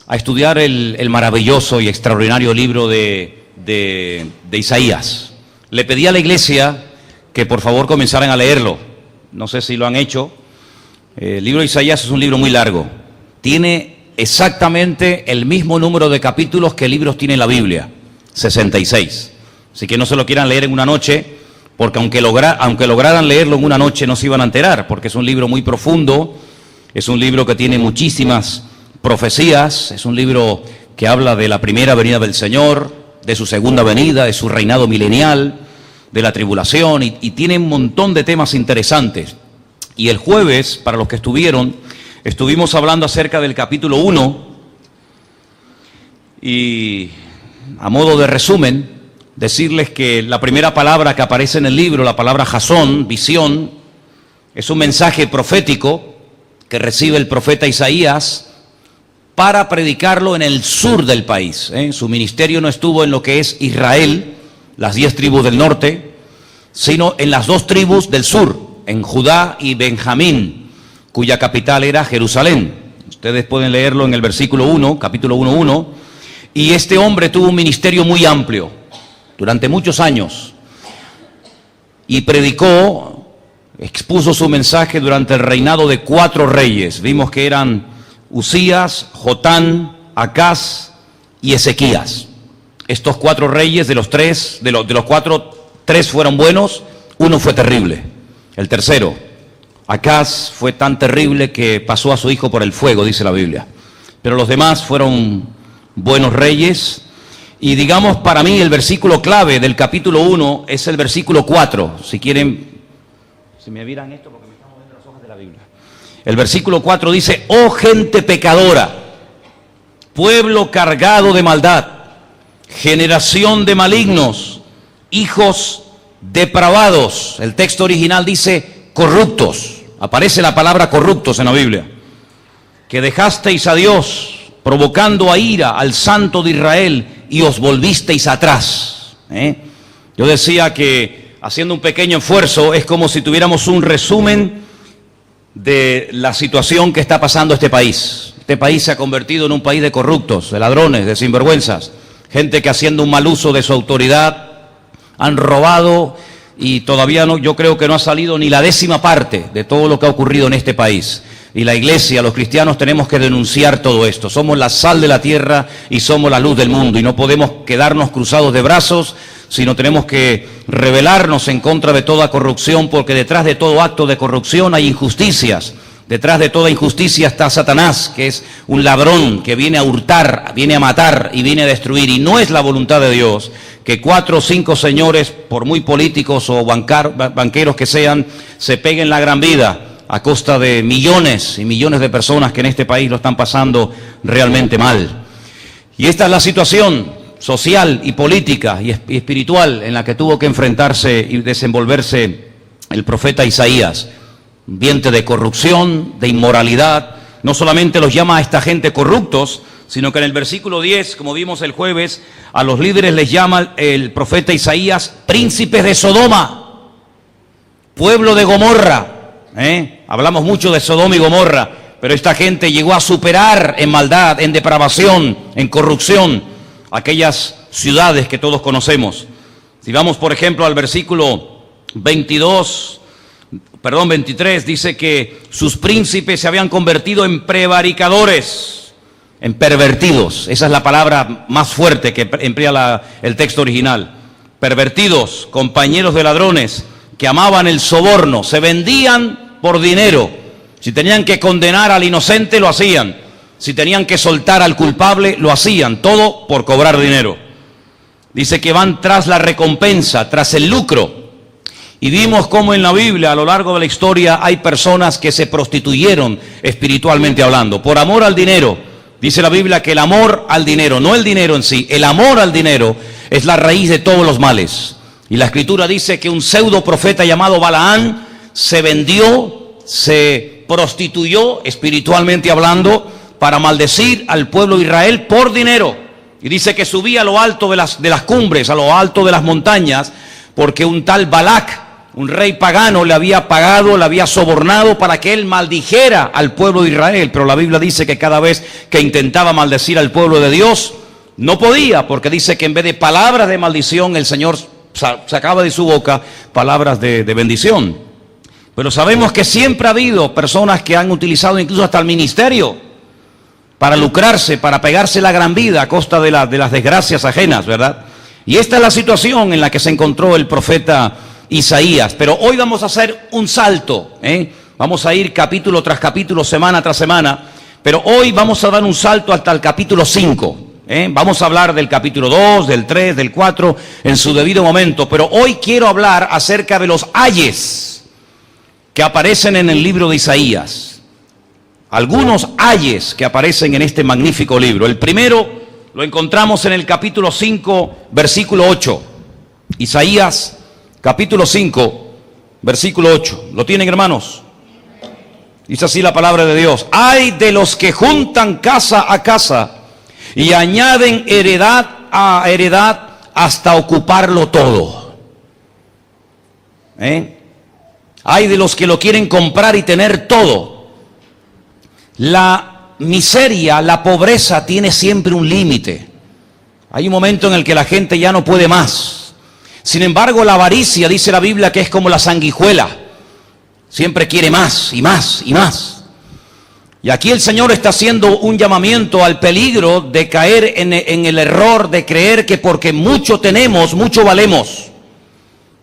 a estudiar el maravilloso y extraordinario libro de Isaías. Le pedí a la iglesia que por favor comenzaran a leerlo. No sé si lo han hecho. El libro de Isaías es un libro muy largo. Tiene exactamente el mismo número de capítulos que libros tiene la Biblia, 66. Así que no se lo quieran leer en una noche, porque aunque lograran leerlo en una noche no se iban a enterar, porque es un libro muy profundo, es un libro que tiene muchísimas profecías, es un libro que habla de la primera venida del Señor, de su segunda venida, de su reinado milenial, de la tribulación, y tiene un montón de temas interesantes. Y el jueves, para los que estuvimos hablando acerca del capítulo 1, y a modo de resumen, decirles que la primera palabra que aparece en el libro, la palabra jasón, visión, es un mensaje profético que recibe el profeta Isaías para predicarlo en el sur del país. Su ministerio no estuvo en lo que es Israel, las 10 tribus del norte, sino en las 2 tribus del sur, en Judá y Benjamín, cuya capital era Jerusalén. Ustedes pueden leerlo en el versículo 1, capítulo 1:1, y este hombre tuvo un ministerio muy amplio durante muchos años y predicó, expuso su mensaje durante el reinado de 4 reyes. Vimos que eran Usías, Jotán, Acaz y Ezequías. Estos 4 reyes, de los 4, 3 fueron buenos, 1 fue terrible. El tercero, Acaz, fue tan terrible que pasó a su hijo por el fuego, dice la Biblia. Pero los demás fueron buenos reyes. Y digamos, para mí el versículo clave del capítulo 1 es el versículo 4. Si quieren, si me miran esto porque me están moviendo las hojas de la Biblia. El versículo 4 dice: oh gente pecadora, pueblo cargado de maldad, generación de malignos, hijos depravados. El texto original dice corruptos. Aparece la palabra corruptos en la Biblia. Que dejasteis a Dios, provocando a ira al Santo de Israel, y os volvisteis atrás. Yo decía que, haciendo un pequeño esfuerzo, es como si tuviéramos un resumen de la situación que está pasando este país. Este país se ha convertido en un país de corruptos, de ladrones, de sinvergüenzas, gente que, haciendo un mal uso de su autoridad, han robado, y todavía no, yo creo que no ha salido ni la 10ª parte de todo lo que ha ocurrido en este país. Y la iglesia, los cristianos, tenemos que denunciar todo esto. Somos la sal de la tierra y somos la luz del mundo, y no podemos quedarnos cruzados de brazos, sino tenemos que rebelarnos en contra de toda corrupción, porque detrás de todo acto de corrupción hay injusticias. Detrás de toda injusticia está Satanás, que es un ladrón que viene a hurtar, viene a matar y viene a destruir. Y no es la voluntad de Dios que 4 o 5 señores, por muy políticos o banqueros que sean, se peguen la gran vida a costa de millones y millones de personas que en este país lo están pasando realmente mal. Y esta es la situación social y política y espiritual en la que tuvo que enfrentarse y desenvolverse el profeta Isaías. Ambiente de corrupción, de inmoralidad. No solamente los llama a esta gente corruptos, sino que en el versículo 10, como vimos el jueves, a los líderes les llama el profeta Isaías príncipes de Sodoma, pueblo de Gomorra. Hablamos mucho de Sodoma y Gomorra, pero esta gente llegó a superar en maldad, en depravación, en corrupción, aquellas ciudades que todos conocemos. Si vamos, por ejemplo, al versículo 23, dice que sus príncipes se habían convertido en prevaricadores, en pervertidos. Esa es la palabra más fuerte que emplea el texto original. Pervertidos, compañeros de ladrones, que amaban el soborno, se vendían por dinero. Si tenían que condenar al inocente, lo hacían. Si tenían que soltar al culpable, lo hacían. Todo por cobrar dinero. Dice que van tras la recompensa, tras el lucro. Y vimos cómo en la Biblia, a lo largo de la historia, hay personas que se prostituyeron espiritualmente hablando, por amor al dinero. Dice la Biblia que el amor al dinero, no el dinero en sí, el amor al dinero es la raíz de todos los males. Y la Escritura dice que un pseudo profeta llamado Balaán se vendió, se prostituyó espiritualmente hablando, para maldecir al pueblo de Israel por dinero. Y dice que subía a lo alto de las cumbres, a lo alto de las montañas, porque un tal Balac un rey pagano le había pagado, le había sobornado para que él maldijera al pueblo de Israel. Pero la Biblia dice que cada vez que intentaba maldecir al pueblo de Dios, no podía, porque dice que en vez de palabras de maldición, el Señor sacaba de su boca palabras de bendición. Pero sabemos que siempre ha habido personas que han utilizado incluso hasta el ministerio para lucrarse, para pegarse la gran vida a costa de las desgracias ajenas, ¿verdad? Y esta es la situación en la que se encontró el profeta Isaías. Pero hoy vamos a hacer un salto, Vamos a ir capítulo tras capítulo, semana tras semana, pero hoy vamos a dar un salto hasta el capítulo 5. Vamos a hablar del capítulo 2, del 3, del 4 en su debido momento, pero hoy quiero hablar acerca de los ayes que aparecen en el libro de Isaías. Algunos ayes que aparecen en este magnífico libro. El primero lo encontramos en el capítulo 5, versículo 8. Isaías, capítulo 5, versículo 8. ¿Lo tienen, hermanos? Dice así la palabra de Dios: ay de los que juntan casa a casa y añaden heredad a heredad hasta ocuparlo todo. Hay de los que lo quieren comprar y tener todo. La miseria, la pobreza tiene siempre un límite. Hay un momento en el que la gente ya no puede más. Sin embargo, la avaricia, dice la Biblia, que es como la sanguijuela. Siempre quiere más y más y más. Y aquí el Señor está haciendo un llamamiento al peligro de caer en el error de creer que porque mucho tenemos, mucho valemos.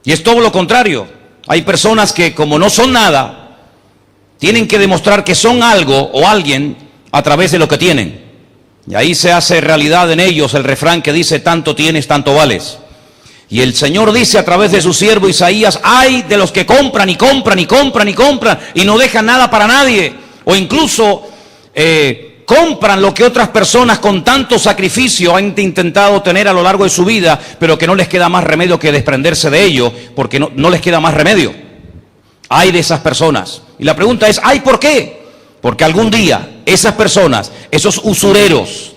Y es todo lo contrario. Hay personas que, como no son nada, tienen que demostrar que son algo o alguien a través de lo que tienen. Y ahí se hace realidad en ellos el refrán que dice: tanto tienes, tanto vales. Y el Señor dice a través de su siervo Isaías: ay de los que compran y compran y compran y compran y no dejan nada para nadie. O incluso compran lo que otras personas con tanto sacrificio han intentado tener a lo largo de su vida, pero que no les queda más remedio que desprenderse de ello, porque no les queda más remedio. Hay de esas personas. Y la pregunta es: ¿ay por qué? Porque algún día esas personas, esos usureros,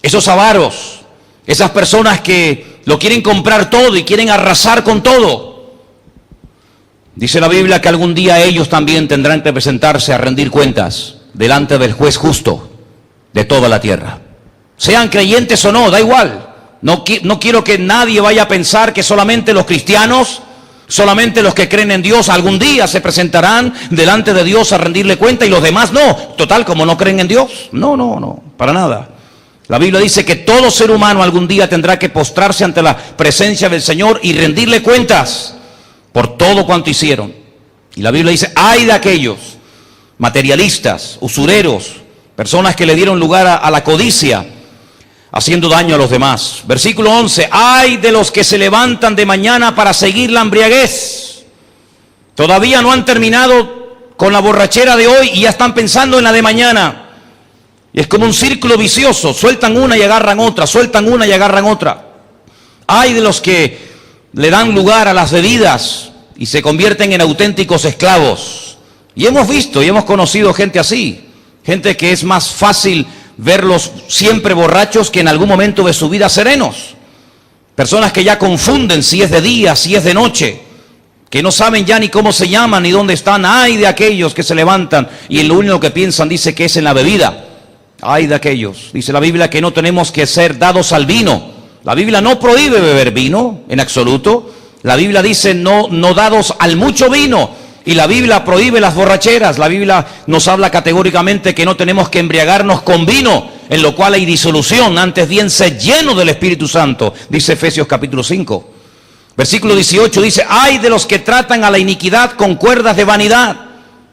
esos avaros, esas personas que lo quieren comprar todo y quieren arrasar con todo, dice la Biblia que algún día ellos también tendrán que presentarse a rendir cuentas delante del juez justo de toda la tierra. Sean creyentes o no, da igual. No quiero que nadie vaya a pensar que solamente los cristianos, solamente los que creen en Dios, algún día se presentarán delante de Dios a rendirle cuenta y los demás no. Total, como no creen en Dios. No, para nada. La Biblia dice que todo ser humano algún día tendrá que postrarse ante la presencia del Señor y rendirle cuentas por todo cuanto hicieron. Y la Biblia dice: ay de aquellos materialistas, usureros, personas que le dieron lugar a la codicia, haciendo daño a los demás. Versículo 11: ay de los que se levantan de mañana para seguir la embriaguez. Todavía no han terminado con la borrachera de hoy y ya están pensando en la de mañana. Y es como un círculo vicioso: sueltan una y agarran otra, sueltan una y agarran otra. Ay de los que le dan lugar a las bebidas y se convierten en auténticos esclavos. Y hemos visto y hemos conocido gente así, gente que es más fácil verlos siempre borrachos que en algún momento de su vida serenos. Personas que ya confunden si es de día, si es de noche, que no saben ya ni cómo se llaman ni dónde están. Ay de aquellos que se levantan y en lo único que piensan dice que es en la bebida. Ay de aquellos, dice la Biblia, que no tenemos que ser dados al vino. La Biblia no prohíbe beber vino en absoluto. La Biblia dice no dados al mucho vino. Y la Biblia prohíbe las borracheras. La Biblia nos habla categóricamente que no tenemos que embriagarnos con vino, en lo cual hay disolución. Antes bien, sed lleno del Espíritu Santo, dice Efesios capítulo 5. Versículo 18 dice: ay de los que tratan a la iniquidad con cuerdas de vanidad.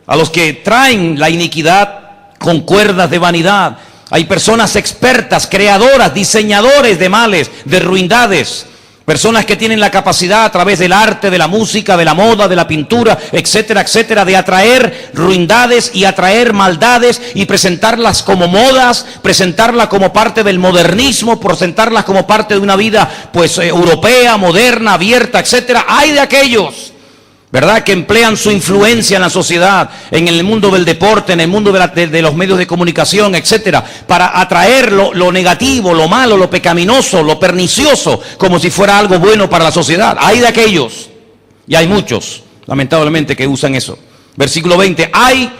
A los que traen la iniquidad con cuerdas de vanidad. Hay personas expertas, creadoras, diseñadores de males, de ruindades. Personas que tienen la capacidad a través del arte, de la música, de la moda, de la pintura, etcétera, etcétera, de atraer ruindades y atraer maldades y presentarlas como modas, presentarlas como parte del modernismo, presentarlas como parte de una vida europea, moderna, abierta, etcétera. Hay de aquellos, ¿verdad?, que emplean su influencia en la sociedad, en el mundo del deporte, en el mundo de los medios de comunicación, etcétera, para atraer lo negativo, lo malo, lo pecaminoso, lo pernicioso, como si fuera algo bueno para la sociedad. Hay de aquellos. Y hay muchos, lamentablemente, que usan eso. Versículo 20, hay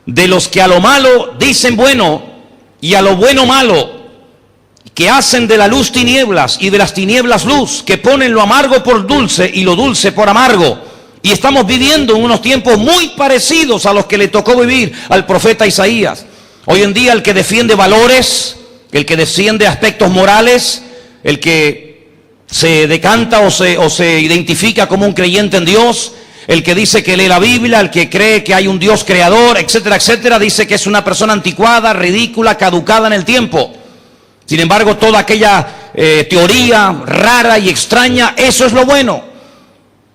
de los que a lo malo dicen bueno y a lo bueno malo, que hacen de la luz tinieblas y de las tinieblas luz, que ponen lo amargo por dulce y lo dulce por amargo. Y estamos viviendo en unos tiempos muy parecidos a los que le tocó vivir al profeta Isaías. Hoy en día el que defiende valores, el que defiende aspectos morales, el que se decanta o se identifica como un creyente en Dios, el que dice que lee la Biblia, el que cree que hay un Dios creador, etcétera, etcétera, dice que es una persona anticuada, ridícula, caducada en el tiempo. Sin embargo, toda aquella teoría rara y extraña, eso es lo bueno.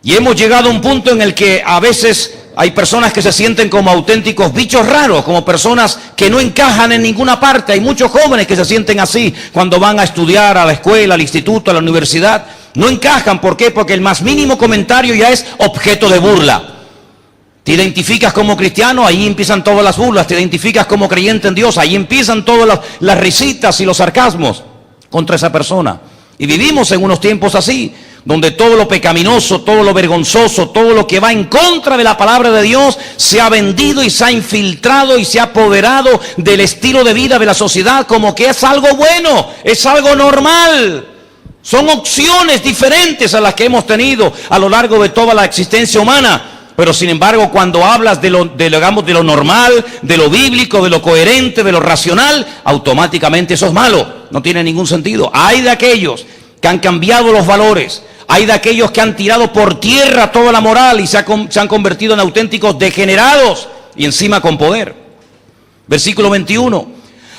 Y hemos llegado a un punto en el que a veces hay personas que se sienten como auténticos bichos raros, como personas que no encajan en ninguna parte. Hay muchos jóvenes que se sienten así cuando van a estudiar a la escuela, al instituto, a la universidad. No encajan, ¿por qué? Porque el más mínimo comentario ya es objeto de burla. Te identificas como cristiano, ahí empiezan todas las burlas. Te identificas como creyente en Dios, ahí empiezan todas las risitas y los sarcasmos contra esa persona. Y vivimos en unos tiempos así, donde todo lo pecaminoso, todo lo vergonzoso, todo lo que va en contra de la palabra de Dios se ha vendido y se ha infiltrado y se ha apoderado del estilo de vida de la sociedad como que es algo bueno, es algo normal. Son opciones diferentes a las que hemos tenido a lo largo de toda la existencia humana. Pero sin embargo, cuando hablas de lo normal, de lo bíblico, de lo coherente, de lo racional, automáticamente eso es malo. No tiene ningún sentido. Hay de aquellos que han cambiado los valores. Hay de aquellos que han tirado por tierra toda la moral y se han convertido en auténticos degenerados y encima con poder. Versículo 21.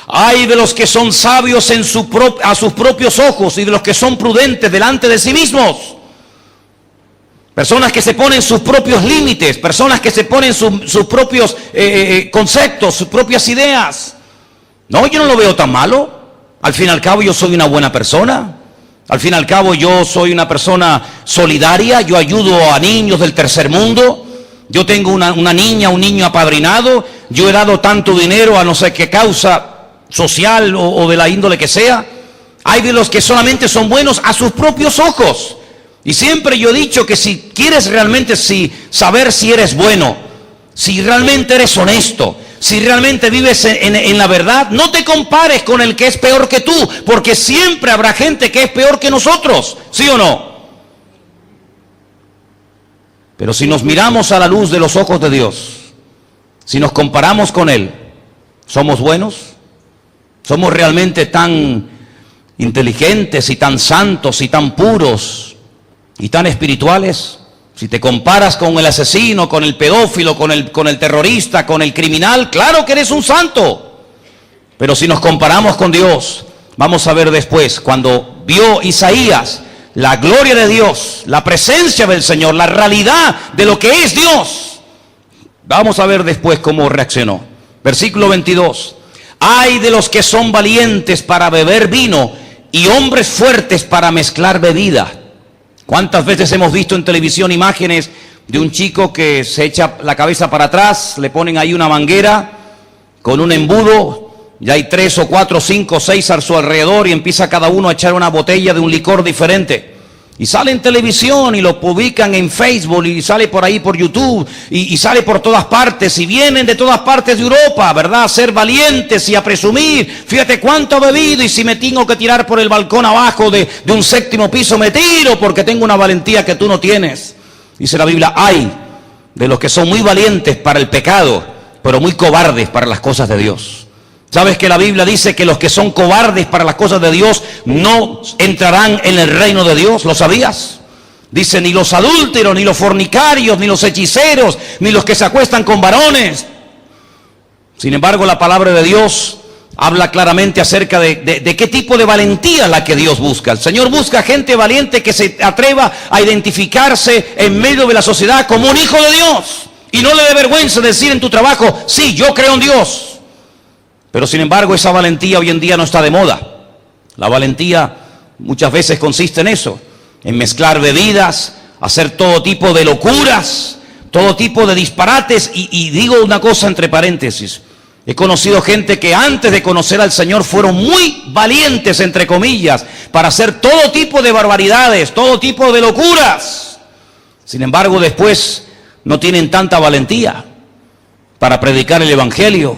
Hay de los que son sabios a sus propios ojos y de los que son prudentes delante de sí mismos. Personas que se ponen sus propios límites, personas que se ponen sus propios conceptos, sus propias ideas. No, yo no lo veo tan malo. Al fin y al cabo yo soy una buena persona. Al fin y al cabo yo soy una persona solidaria. Yo ayudo a niños del tercer mundo. Yo tengo una niña, un niño apadrinado. Yo he dado tanto dinero a no sé qué causa social o de la índole que sea. Hay de los que solamente son buenos a sus propios ojos. Y siempre yo he dicho que si quieres realmente saber si eres bueno, si realmente eres honesto, si realmente vives en la verdad, no te compares con el que es peor que tú, porque siempre habrá gente que es peor que nosotros, ¿sí o no? Pero si nos miramos a la luz de los ojos de Dios, si nos comparamos con Él, ¿somos buenos? ¿Somos realmente tan inteligentes y tan santos y tan puros y tan espirituales? Si te comparas con el asesino, con el pedófilo, con el terrorista, con el criminal, claro que eres un santo. Pero si nos comparamos con Dios, vamos a ver después, cuando vio Isaías la gloria de Dios, la presencia del Señor, la realidad de lo que es Dios, vamos a ver después cómo reaccionó. Versículo 22. Hay de los que son valientes para beber vino y hombres fuertes para mezclar bebida. ¿Cuántas veces hemos visto en televisión imágenes de un chico que se echa la cabeza para atrás, le ponen ahí una manguera con un embudo, ya hay 3 o 4, 5, 6 a su alrededor y empieza cada uno a echar una botella de un licor diferente? Y sale en televisión y lo publican en Facebook y sale por ahí por YouTube y sale por todas partes y vienen de todas partes de Europa, ¿verdad? A ser valientes y a presumir, fíjate cuánto he bebido y si me tengo que tirar por el balcón abajo de un 7º piso me tiro porque tengo una valentía que tú no tienes. Dice la Biblia, hay de los que son muy valientes para el pecado, pero muy cobardes para las cosas de Dios. ¿Sabes que la Biblia dice que los que son cobardes para las cosas de Dios no entrarán en el reino de Dios? ¿Lo sabías? Dice, ni los adúlteros, ni los fornicarios, ni los hechiceros, ni los que se acuestan con varones. Sin embargo, la palabra de Dios habla claramente acerca de qué tipo de valentía es la que Dios busca. El Señor busca gente valiente que se atreva a identificarse en medio de la sociedad como un hijo de Dios. Y no le dé vergüenza decir en tu trabajo, sí, yo creo en Dios. Pero sin embargo esa valentía hoy en día no está de moda. La valentía muchas veces consiste en eso, en mezclar bebidas, hacer todo tipo de locuras, todo tipo de disparates. Y digo una cosa entre paréntesis, he conocido gente que antes de conocer al Señor fueron muy valientes, entre comillas, para hacer todo tipo de barbaridades, todo tipo de locuras. Sin embargo, después no tienen tanta valentía para predicar el evangelio,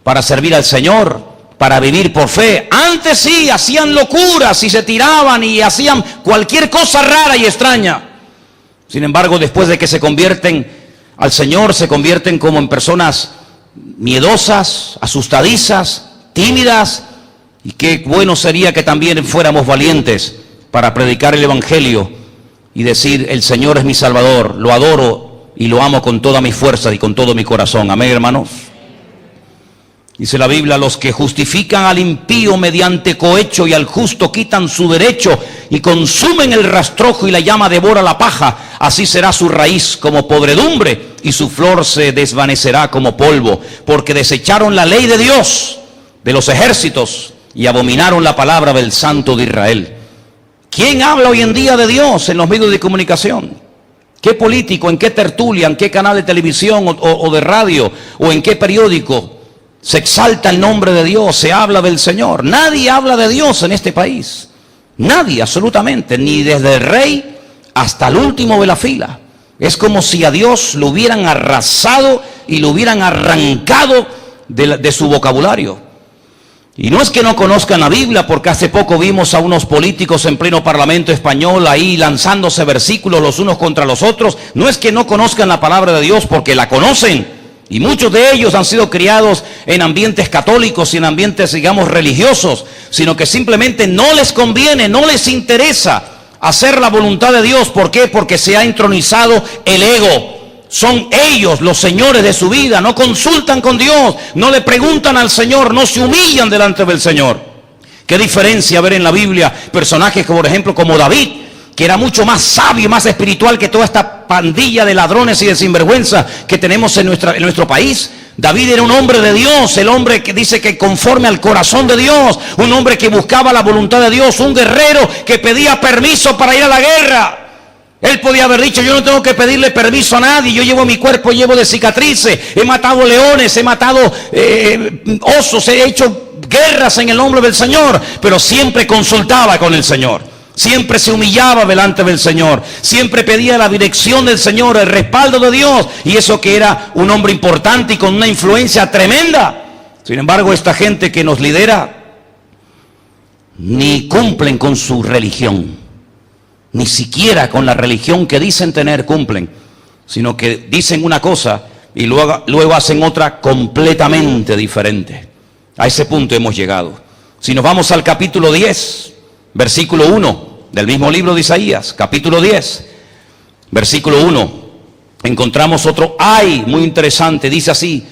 para servir al Señor, para vivir por fe. Antes sí, hacían locuras y se tiraban y hacían cualquier cosa rara y extraña. Sin embargo, después de que se convierten al Señor, se convierten como en personas miedosas, asustadizas, tímidas. Y qué bueno sería que también fuéramos valientes para predicar el evangelio y decir: el Señor es mi Salvador, lo adoro y lo amo con toda mi fuerza y con todo mi corazón. Amén, hermanos. Dice la Biblia: los que justifican al impío mediante cohecho y al justo quitan su derecho y consumen el rastrojo y la llama devora la paja. Así será su raíz como podredumbre y su flor se desvanecerá como polvo, porque desecharon la ley de Dios de los ejércitos y abominaron la palabra del Santo de Israel. ¿Quién habla hoy en día de Dios en los medios de comunicación? ¿Qué político, en qué tertulia, en qué canal de televisión o de radio o en qué periódico se exalta el nombre de Dios, se habla del Señor? Nadie habla de Dios en este país. Nadie, absolutamente, ni desde el rey hasta el último de la fila. Es como si a Dios lo hubieran arrasado y lo hubieran arrancado de su vocabulario. Y no es que no conozcan la Biblia, porque hace poco vimos a unos políticos en pleno Parlamento español ahí lanzándose versículos los unos contra los otros. No es que no conozcan la palabra de Dios, porque la conocen. Y muchos de ellos han sido criados en ambientes católicos y en ambientes, digamos, religiosos, sino que simplemente no les conviene, no les interesa hacer la voluntad de Dios. ¿Por qué? Porque se ha entronizado el ego. Son ellos los señores de su vida, no consultan con Dios, no le preguntan al Señor, no se humillan delante del Señor. ¿Qué diferencia ver en la Biblia personajes, por ejemplo, como David, que era mucho más sabio y más espiritual que toda esta pandilla de ladrones y de sinvergüenza que tenemos en nuestro país? David era un hombre de Dios, el hombre que dice que conforme al corazón de Dios, un hombre que buscaba la voluntad de Dios, un guerrero que pedía permiso para ir a la guerra. Él podía haber dicho: yo no tengo que pedirle permiso a nadie, yo llevo mi cuerpo llevo de cicatrices, he matado leones, he matado osos, he hecho guerras en el nombre del Señor. Pero siempre consultaba con el Señor, siempre se humillaba delante del Señor, siempre pedía la dirección del Señor, el respaldo de Dios, y eso que era un hombre importante y con una influencia tremenda. Sin embargo, esta gente que nos lidera ni cumplen con su religión, ni siquiera con la religión que dicen tener cumplen, sino que dicen una cosa y luego hacen otra completamente diferente. A ese punto hemos llegado. Si nos vamos al capítulo 10, versículo 1 del mismo libro de Isaías, capítulo 10, versículo 1, encontramos otro ay muy interesante. Dice así: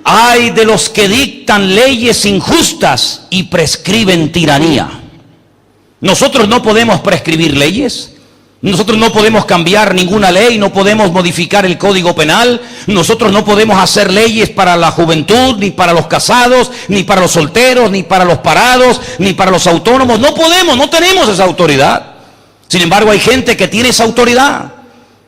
ay de los que dictan leyes injustas y prescriben tiranía. Nosotros no podemos prescribir leyes, nosotros no podemos cambiar ninguna ley, no podemos modificar el Código Penal, nosotros no podemos hacer leyes para la juventud, ni para los casados, ni para los solteros, ni para los parados, ni para los autónomos. No podemos, no tenemos esa autoridad. Sin embargo, hay gente que tiene esa autoridad,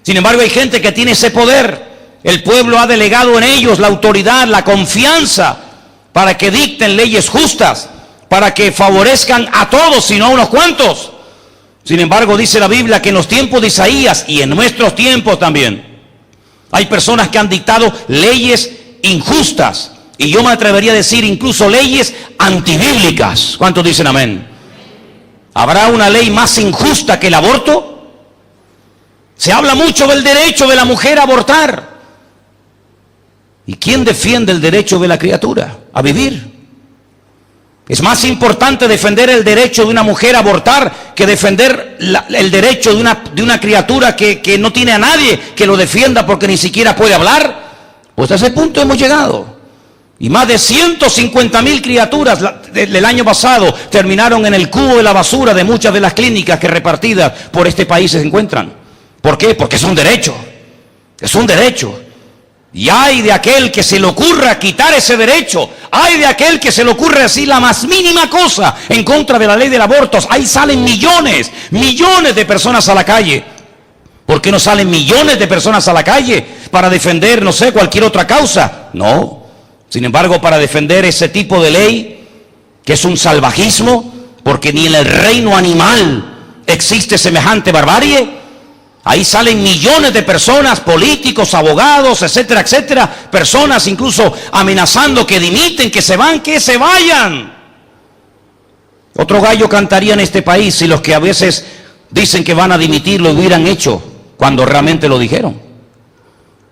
sin embargo hay gente que tiene ese poder. El pueblo ha delegado en ellos la autoridad, la confianza para que dicten leyes justas, para que favorezcan a todos y no a unos cuantos. Sin embargo, dice la Biblia que en los tiempos de Isaías y en nuestros tiempos también hay personas que han dictado leyes injustas, y yo me atrevería a decir incluso leyes antibíblicas. ¿Cuántos dicen amén? ¿Habrá una ley más injusta que el aborto? Se habla mucho del derecho de la mujer a abortar. ¿Y quién defiende el derecho de la criatura a vivir? Es más importante defender el derecho de una mujer a abortar que defender el derecho de una criatura que no tiene a nadie que lo defienda porque ni siquiera puede hablar. Pues a ese punto hemos llegado. Y más de 150,000 criaturas del año pasado terminaron en el cubo de la basura de muchas de las clínicas que repartidas por este país se encuentran. ¿Por qué? Porque es un derecho. Es un derecho. Y hay de aquel que se le ocurra quitar ese derecho, hay de aquel que se le ocurra decir la más mínima cosa en contra de la ley del aborto. Ahí salen millones de personas a la calle. ¿Por qué no salen millones de personas a la calle para defender, no sé, cualquier otra causa? No. Sin embargo, para defender ese tipo de ley, que es un salvajismo, porque ni en el reino animal existe semejante barbarie, Ahí salen millones de personas, políticos, abogados, etcétera, etcétera. Personas incluso amenazando que dimiten, que se van, que se vayan. Otro gallo cantaría en este país si los que a veces dicen que van a dimitir lo hubieran hecho cuando realmente lo dijeron.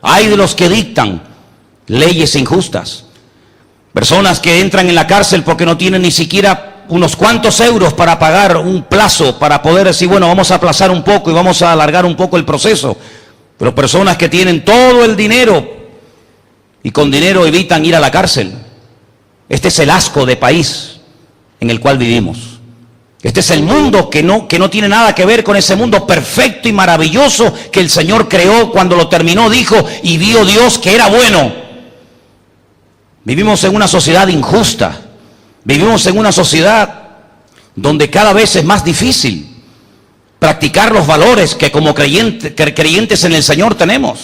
Hay de los que dictan leyes injustas. Personas que entran en la cárcel porque no tienen ni siquiera unos cuantos euros para pagar un plazo, para poder decir, bueno, vamos a aplazar un poco y vamos a alargar un poco el proceso. Pero personas que tienen todo el dinero y con dinero evitan ir a la cárcel. Este es el asco de país en el cual vivimos. Este es el mundo que no tiene nada que ver con ese mundo perfecto y maravilloso que el Señor creó. Cuando lo terminó dijo, y vio Dios que era bueno. Vivimos en una sociedad injusta. Vivimos en una sociedad donde cada vez es más difícil practicar los valores que como creyentes en el Señor tenemos.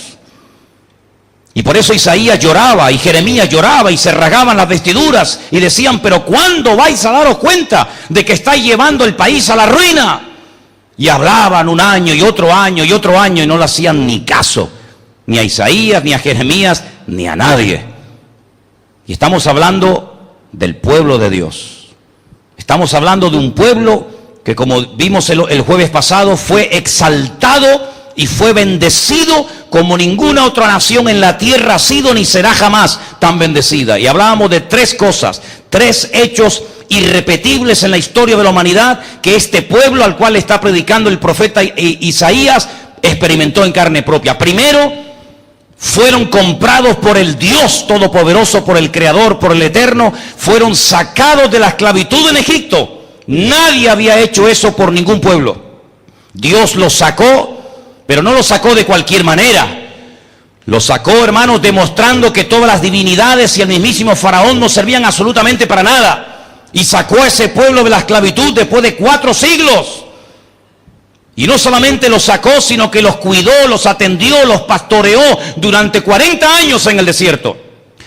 Y por eso Isaías lloraba y Jeremías lloraba y se rasgaban las vestiduras y decían, pero ¿cuándo vais a daros cuenta de que estáis llevando el país a la ruina? Y hablaban un año y otro año y otro año y no le hacían ni caso, ni a Isaías, ni a Jeremías, ni a nadie. Y estamos hablando del pueblo de Dios. Estamos hablando de un pueblo que, como vimos el jueves pasado, fue exaltado y fue bendecido como ninguna otra nación en la tierra ha sido ni será jamás tan bendecida. Y hablábamos de tres cosas, tres hechos irrepetibles en la historia de la humanidad que este pueblo al cual está predicando el profeta Isaías experimentó en carne propia. Primero, fueron comprados por el Dios Todopoderoso, por el Creador, por el Eterno. Fueron sacados de la esclavitud en Egipto. Nadie había hecho eso por ningún pueblo. Dios los sacó, pero no los sacó de cualquier manera. Los sacó, hermanos, demostrando que todas las divinidades y el mismísimo Faraón no servían absolutamente para nada. Y sacó a ese pueblo de la esclavitud después de 4 siglos. Y no solamente los sacó, sino que los cuidó, los atendió, los pastoreó durante 40 años en el desierto.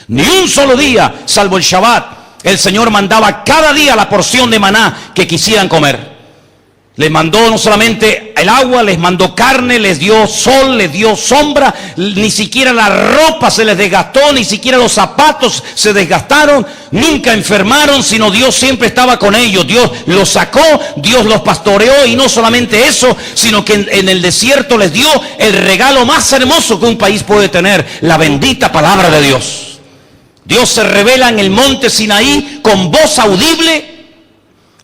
Ni un solo día, salvo el Shabbat, el Señor mandaba cada día la porción de maná que quisieran comer. Les mandó no solamente el agua, les mandó carne, les dio sol, les dio sombra. Ni siquiera la ropa se les desgastó, ni siquiera los zapatos se desgastaron. Nunca enfermaron, sino Dios siempre estaba con ellos. Dios los sacó, Dios los pastoreó, y no solamente eso, sino que en el desierto les dio el regalo más hermoso que un país puede tener, la bendita palabra de Dios. Dios se revela en el monte Sinaí con voz audible.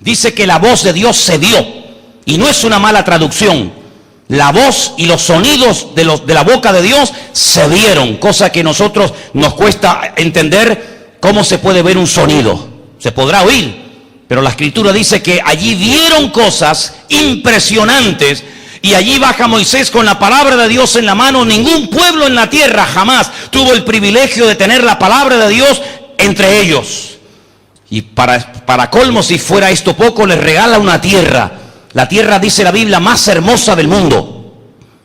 Dice que la voz de Dios se dio. Y no es una mala traducción. La voz y los sonidos de la boca de Dios se vieron, cosa que a nosotros nos cuesta entender cómo se puede ver un sonido. Se podrá oír, pero la Escritura dice que allí vieron cosas impresionantes. Y allí baja Moisés con la palabra de Dios en la mano. Ningún pueblo en la tierra jamás tuvo el privilegio de tener la palabra de Dios entre ellos. Y para colmo, si fuera esto poco, les regala una tierra. La tierra, dice la Biblia, más hermosa del mundo.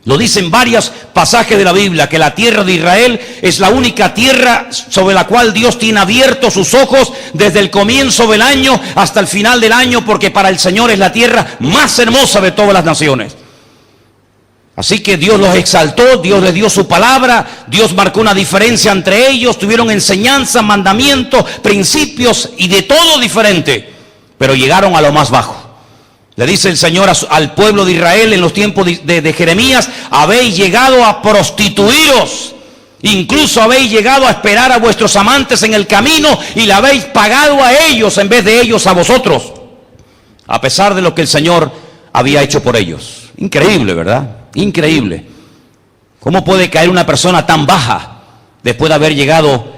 Lo dicen varios pasajes de la Biblia, que la tierra de Israel es la única tierra sobre la cual Dios tiene abiertos sus ojos desde el comienzo del año hasta el final del año, porque para el Señor es la tierra más hermosa de todas las naciones. Así que Dios los exaltó, Dios les dio su palabra, Dios marcó una diferencia entre ellos, tuvieron enseñanza, mandamientos, principios y de todo diferente, pero llegaron a lo más bajo. Le dice el Señor al pueblo de Israel en los tiempos de Jeremías: habéis llegado a prostituiros, incluso habéis llegado a esperar a vuestros amantes en el camino y le habéis pagado a ellos en vez de ellos a vosotros, a pesar de lo que el Señor había hecho por ellos. Increíble, ¿verdad? Increíble. ¿Cómo puede caer una persona tan baja después de haber llegado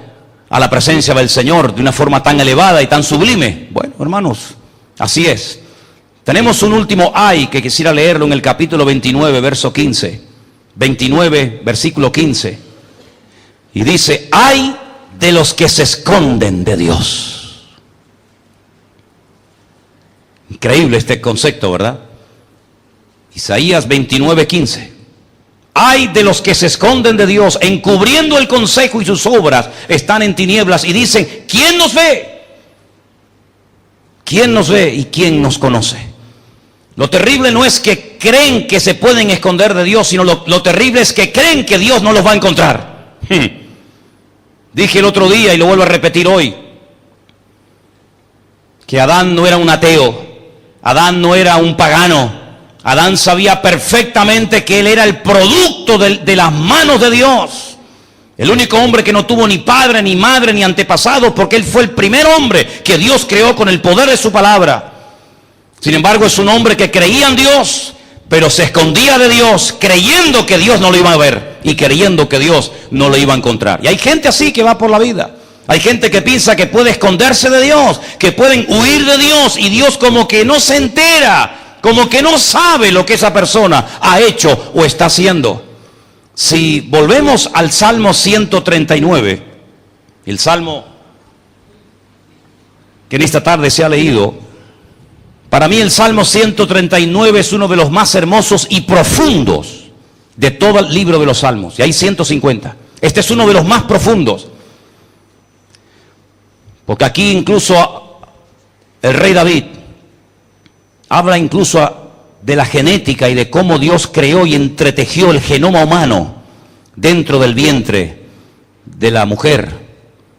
a la presencia del Señor de una forma tan elevada y tan sublime? Bueno, hermanos, así es. Tenemos un último ay que quisiera leerlo en el capítulo 29, verso 15. 29, versículo 15. Y dice: ay de los que se esconden de Dios. Increíble este concepto, ¿verdad? Isaías 29, 15. Ay de los que se esconden de Dios, encubriendo el consejo, y sus obras están en tinieblas. Y dicen: ¿quién nos ve? ¿Quién nos ve y quién nos conoce? Lo terrible no es que creen que se pueden esconder de Dios, sino lo terrible es que creen que Dios no los va a encontrar. Dije el otro día y lo vuelvo a repetir hoy, que Adán no era un ateo, Adán no era un pagano, Adán sabía perfectamente que él era el producto de las manos de Dios. El único hombre que no tuvo ni padre, ni madre, ni antepasado, porque él fue el primer hombre que Dios creó con el poder de su palabra. Sin embargo, es un hombre que creía en Dios, pero se escondía de Dios, creyendo que Dios no lo iba a ver y creyendo que Dios no lo iba a encontrar. Y hay gente así que va por la vida. Hay gente que piensa que puede esconderse de Dios, que pueden huir de Dios, y Dios como que no se entera, como que no sabe lo que esa persona ha hecho o está haciendo. Si volvemos al Salmo 139, el Salmo que en esta tarde se ha leído, para mí el Salmo 139 es uno de los más hermosos y profundos de todo el libro de los Salmos. Y hay 150. Este es uno de los más profundos. Porque aquí incluso el rey David habla incluso de la genética y de cómo Dios creó y entretejió el genoma humano dentro del vientre de la mujer.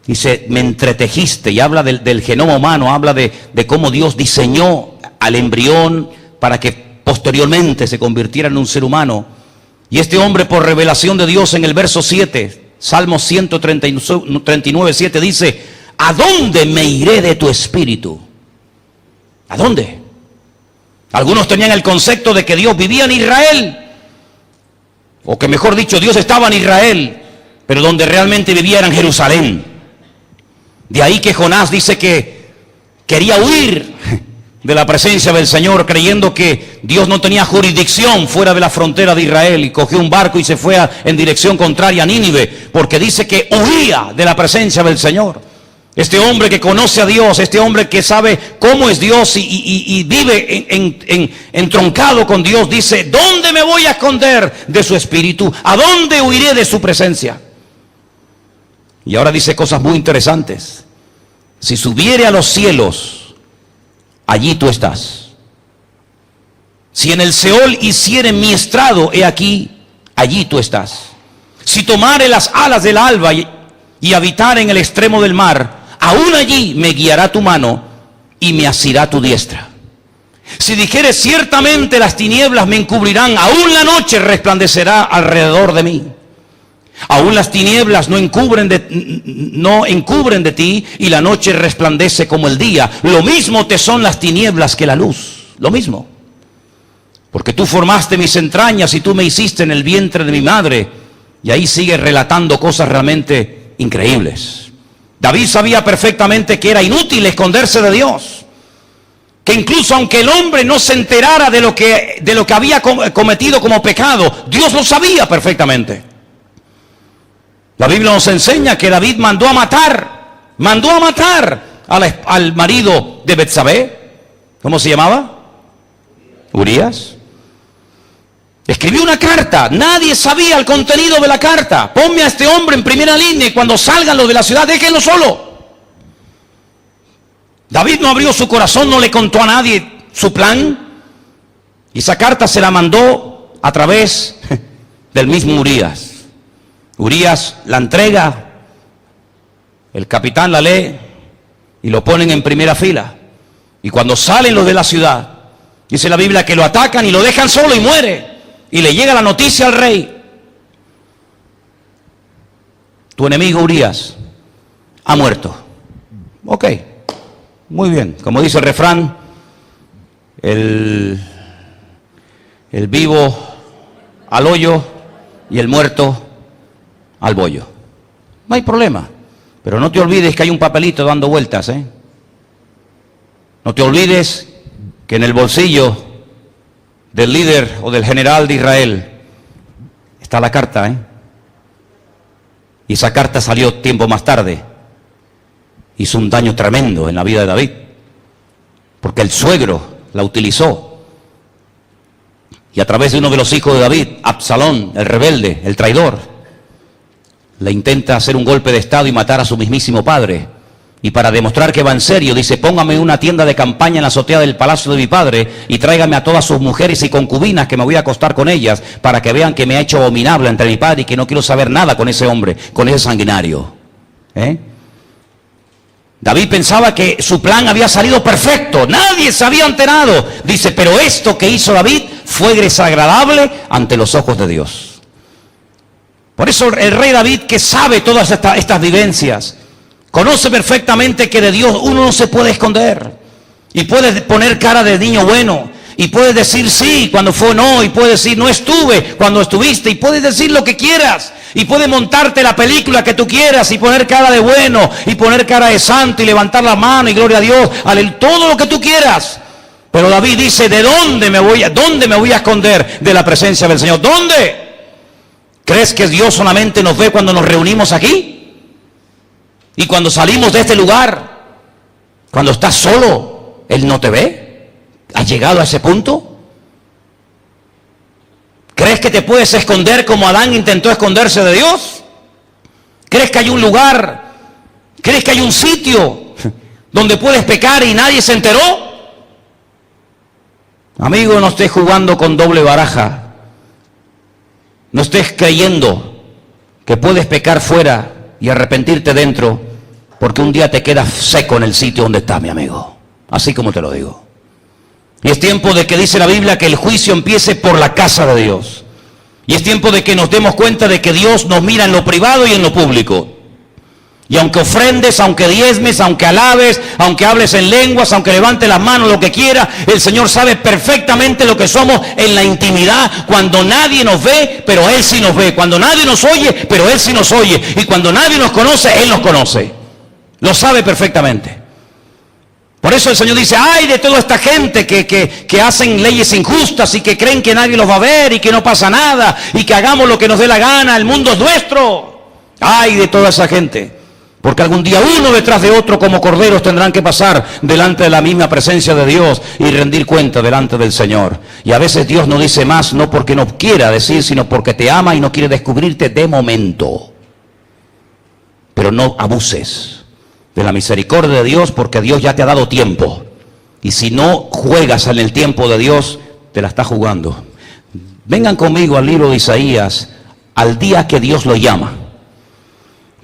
Dice, me entretejiste, y habla del genoma humano, habla de cómo Dios diseñó al embrión para que posteriormente se convirtiera en un ser humano. Y este hombre, por revelación de Dios, en el verso 7, Salmo 139, 7, dice, ¿a dónde me iré de tu espíritu? ¿A dónde? Algunos tenían el concepto de que Dios vivía en Israel, o que mejor dicho, Dios estaba en Israel, pero donde realmente vivía era en Jerusalén. De ahí que Jonás dice que quería huir de la presencia del Señor, creyendo que Dios no tenía jurisdicción fuera de la frontera de Israel, y cogió un barco y se fue en dirección contraria a Nínive, porque dice que huía de la presencia del Señor. Este hombre que conoce a Dios, este hombre que sabe cómo es Dios y vive entroncado con Dios, dice, ¿dónde me voy a esconder de su espíritu? ¿A dónde huiré de su presencia? Y ahora dice cosas muy interesantes. Si subiere a los cielos, allí tú estás. Si en el Seol hiciere mi estrado, he aquí, allí tú estás. Si tomare las alas del alba y habitar en el extremo del mar, aún allí me guiará tu mano y me asirá tu diestra. Si dijere, ciertamente las tinieblas me encubrirán, aún la noche resplandecerá alrededor de mí. Aún las tinieblas no encubren de ti, y la noche resplandece como el día. Lo mismo te son las tinieblas que la luz. Lo mismo. Porque tú formaste mis entrañas y tú me hiciste en el vientre de mi madre. Y ahí sigue relatando cosas realmente increíbles. David sabía perfectamente que era inútil esconderse de Dios. Que incluso aunque el hombre no se enterara de lo que había cometido como pecado, Dios lo sabía perfectamente. La Biblia nos enseña que David mandó a matar al marido de Betsabé. ¿Cómo se llamaba? Urías. Escribió una carta, nadie sabía el contenido de la carta. Ponme a este hombre en primera línea y cuando salgan los de la ciudad, déjenlo solo. David no abrió su corazón, no le contó a nadie su plan. Y esa carta se la mandó a través del mismo Urías. Urías la entrega, el capitán la lee y lo ponen en primera fila. Y cuando salen los de la ciudad, dice la Biblia que lo atacan y lo dejan solo y muere. Y le llega la noticia al rey: tu enemigo Urías ha muerto. Ok, muy bien. Como dice el refrán, el vivo al hoyo y el muerto al bollo. No hay problema. Pero no te olvides que hay un papelito dando vueltas, ¿eh? No te olvides que en el bolsillo del líder o del general de Israel está la carta, ¿eh? Y esa carta salió tiempo más tarde. Hizo un daño tremendo en la vida de David, porque el suegro la utilizó. Y a través de uno de los hijos de David, Absalón, el rebelde, el traidor, le intenta hacer un golpe de estado y matar a su mismísimo padre. Y para demostrar que va en serio, dice, póngame una tienda de campaña en la azotea del palacio de mi padre y tráigame a todas sus mujeres y concubinas que me voy a acostar con ellas para que vean que me ha hecho abominable ante mi padre y que no quiero saber nada con ese hombre, con ese sanguinario. David pensaba que su plan había salido perfecto, nadie se había enterado. Dice, pero esto que hizo David fue desagradable ante los ojos de Dios. Por eso el rey David, que sabe todas estas vivencias, conoce perfectamente que de Dios uno no se puede esconder. Y puede poner cara de niño bueno. Y puede decir sí cuando fue no. Y puede decir no estuve cuando estuviste. Y puedes decir lo que quieras. Y puede montarte la película que tú quieras. Y poner cara de bueno. Y poner cara de santo. Y levantar la mano. Y gloria a Dios. Todo lo que tú quieras. Pero David dice, dónde me voy a esconder de la presencia del Señor? ¿Dónde? ¿Crees que Dios solamente nos ve cuando nos reunimos aquí? Y cuando salimos de este lugar, cuando estás solo, Él no te ve. ¿Has llegado a ese punto? ¿Crees que te puedes esconder como Adán intentó esconderse de Dios? ¿Crees que hay un lugar? ¿Crees que hay un sitio donde puedes pecar y nadie se enteró? Amigo, no estés jugando con doble baraja. No estés creyendo que puedes pecar fuera y arrepentirte dentro, porque un día te quedas seco en el sitio donde estás, mi amigo. Así como te lo digo. Y es tiempo de que dice la Biblia que el juicio empiece por la casa de Dios. Y es tiempo de que nos demos cuenta de que Dios nos mira en lo privado y en lo público. Y aunque ofrendes, aunque diezmes, aunque alabes, aunque hables en lenguas, aunque levantes las manos, lo que quiera, el Señor sabe perfectamente lo que somos en la intimidad, cuando nadie nos ve, pero Él sí nos ve, cuando nadie nos oye, pero Él sí nos oye, y cuando nadie nos conoce, Él nos conoce, lo sabe perfectamente. Por eso el Señor dice, ay de toda esta gente que hacen leyes injustas y que creen que nadie los va a ver y que no pasa nada, y que hagamos lo que nos dé la gana, el mundo es nuestro. Ay de toda esa gente. Porque algún día uno detrás de otro como corderos tendrán que pasar delante de la misma presencia de Dios y rendir cuenta delante del Señor. Y a veces Dios no dice más, no porque no quiera decir, sino porque te ama y no quiere descubrirte de momento. Pero no abuses de la misericordia de Dios, porque Dios ya te ha dado tiempo. Y si no juegas en el tiempo de Dios, te la estás jugando. Vengan conmigo al libro de Isaías, al día que Dios lo llama.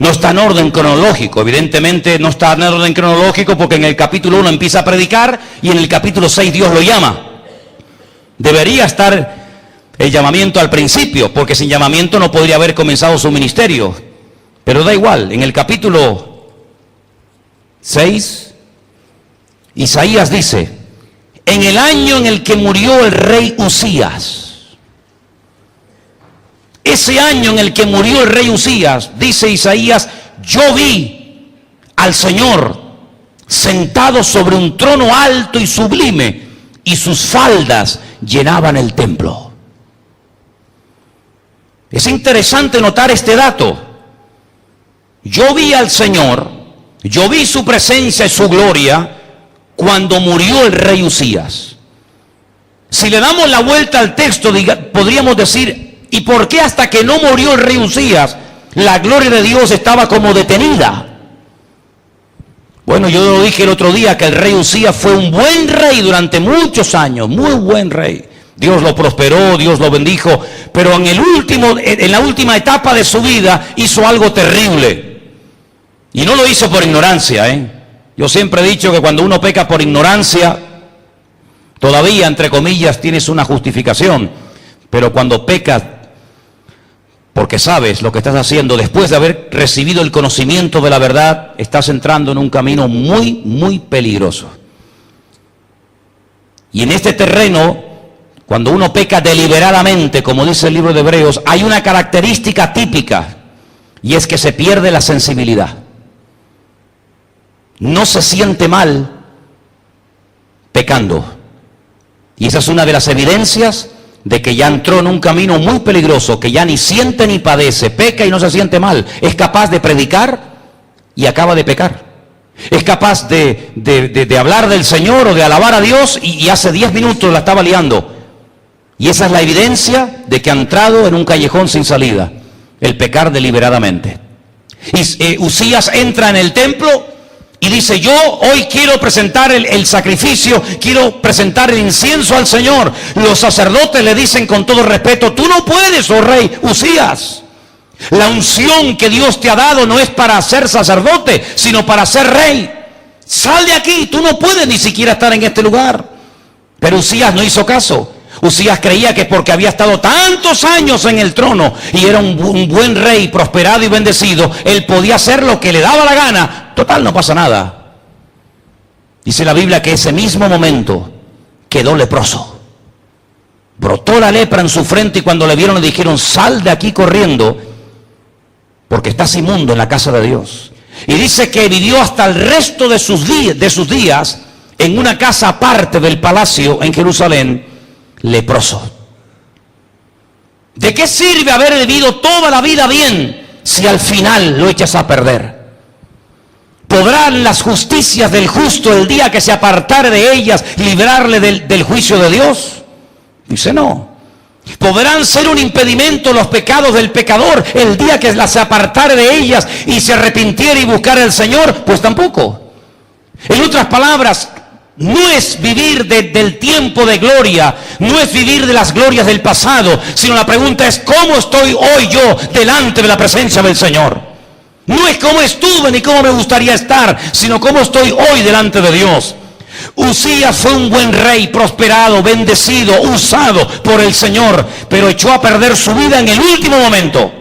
No está en orden cronológico, evidentemente no está en orden cronológico porque en el capítulo 1 empieza a predicar y en el capítulo 6 Dios lo llama. Debería estar el llamamiento al principio, porque sin llamamiento no podría haber comenzado su ministerio. Pero da igual, en el capítulo 6, Isaías dice, en el año en el que murió el rey Usías, ese año en el que murió el rey Usías, dice Isaías, yo vi al Señor sentado sobre un trono alto y sublime, y sus faldas llenaban el templo. Es interesante notar este dato. Yo vi al Señor, yo vi su presencia y su gloria cuando murió el rey Usías. Si le damos la vuelta al texto, podríamos decir, ¿y por qué hasta que no murió el rey Usías, la gloria de Dios estaba como detenida? Bueno, yo lo dije el otro día que el rey Usías fue un buen rey durante muchos años, muy buen rey. Dios lo prosperó, Dios lo bendijo, pero en la última etapa de su vida hizo algo terrible. Y no lo hizo por ignorancia, Yo siempre he dicho que cuando uno peca por ignorancia, todavía, entre comillas, tienes una justificación. Pero cuando pecas porque sabes lo que estás haciendo, después de haber recibido el conocimiento de la verdad, estás entrando en un camino muy, muy peligroso. Y en este terreno, cuando uno peca deliberadamente, como dice el libro de Hebreos, hay una característica típica, y es que se pierde la sensibilidad. No se siente mal pecando. Y esa es una de las evidencias de que ya entró en un camino muy peligroso, que ya ni siente ni padece, peca y no se siente mal. Es capaz de predicar y acaba de pecar. Es capaz de hablar del Señor o de alabar a Dios y hace 10 minutos la estaba liando. Y esa es la evidencia de que ha entrado en un callejón sin salida, el pecar deliberadamente. Y Usías entra en el templo y dice, yo hoy quiero presentar el sacrificio, quiero presentar el incienso al Señor. Los sacerdotes le dicen con todo respeto, tú no puedes, oh rey Uzías. La unción que Dios te ha dado no es para ser sacerdote, sino para ser rey. Sal de aquí, tú no puedes ni siquiera estar en este lugar. Pero Uzías no hizo caso. Uzías creía que porque había estado tantos años en el trono y era un buen rey, prosperado y bendecido, él podía hacer lo que le daba la gana. Total, no pasa nada. Dice la Biblia que ese mismo momento quedó leproso. Brotó la lepra en su frente y cuando le vieron le dijeron, sal de aquí corriendo porque estás inmundo en la casa de Dios. Y dice que vivió hasta el resto de sus días en una casa aparte del palacio en Jerusalén, leproso. ¿De qué sirve haber vivido toda la vida bien si al final lo echas a perder? ¿Podrán las justicias del justo el día que se apartare de ellas librarle del juicio de Dios? Dice no. ¿Podrán ser un impedimento los pecados del pecador el día que se apartare de ellas y se arrepintiera y buscara al Señor? Pues tampoco. En otras palabras, no es vivir del tiempo de gloria, no es vivir de las glorias del pasado, sino la pregunta es, ¿cómo estoy hoy yo delante de la presencia del Señor? No es cómo estuve ni cómo me gustaría estar, sino cómo estoy hoy delante de Dios. Uzías fue un buen rey, prosperado, bendecido, usado por el Señor, pero echó a perder su vida en el último momento.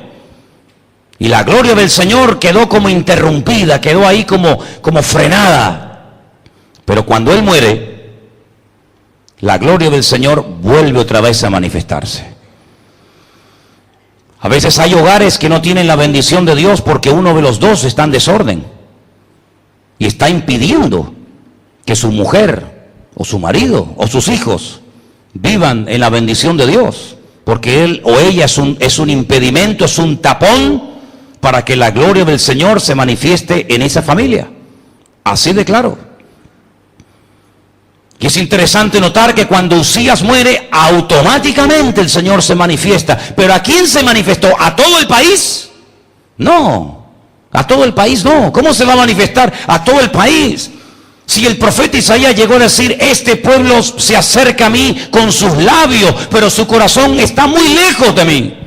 Y la gloria del Señor quedó como interrumpida, quedó ahí como frenada. Pero cuando él muere, la gloria del Señor vuelve otra vez a manifestarse. A veces hay hogares que no tienen la bendición de Dios porque uno de los dos está en desorden y está impidiendo que su mujer o su marido o sus hijos vivan en la bendición de Dios, porque él o ella es un impedimento, es un tapón para que la gloria del Señor se manifieste en esa familia. Así de claro. Y es interesante notar que cuando Uzías muere, automáticamente el Señor se manifiesta. ¿Pero a quién se manifestó? ¿A todo el país? No, a todo el país no. ¿Cómo se va a manifestar a todo el país? Si el profeta Isaías llegó a decir, este pueblo se acerca a mí con sus labios, pero su corazón está muy lejos de mí.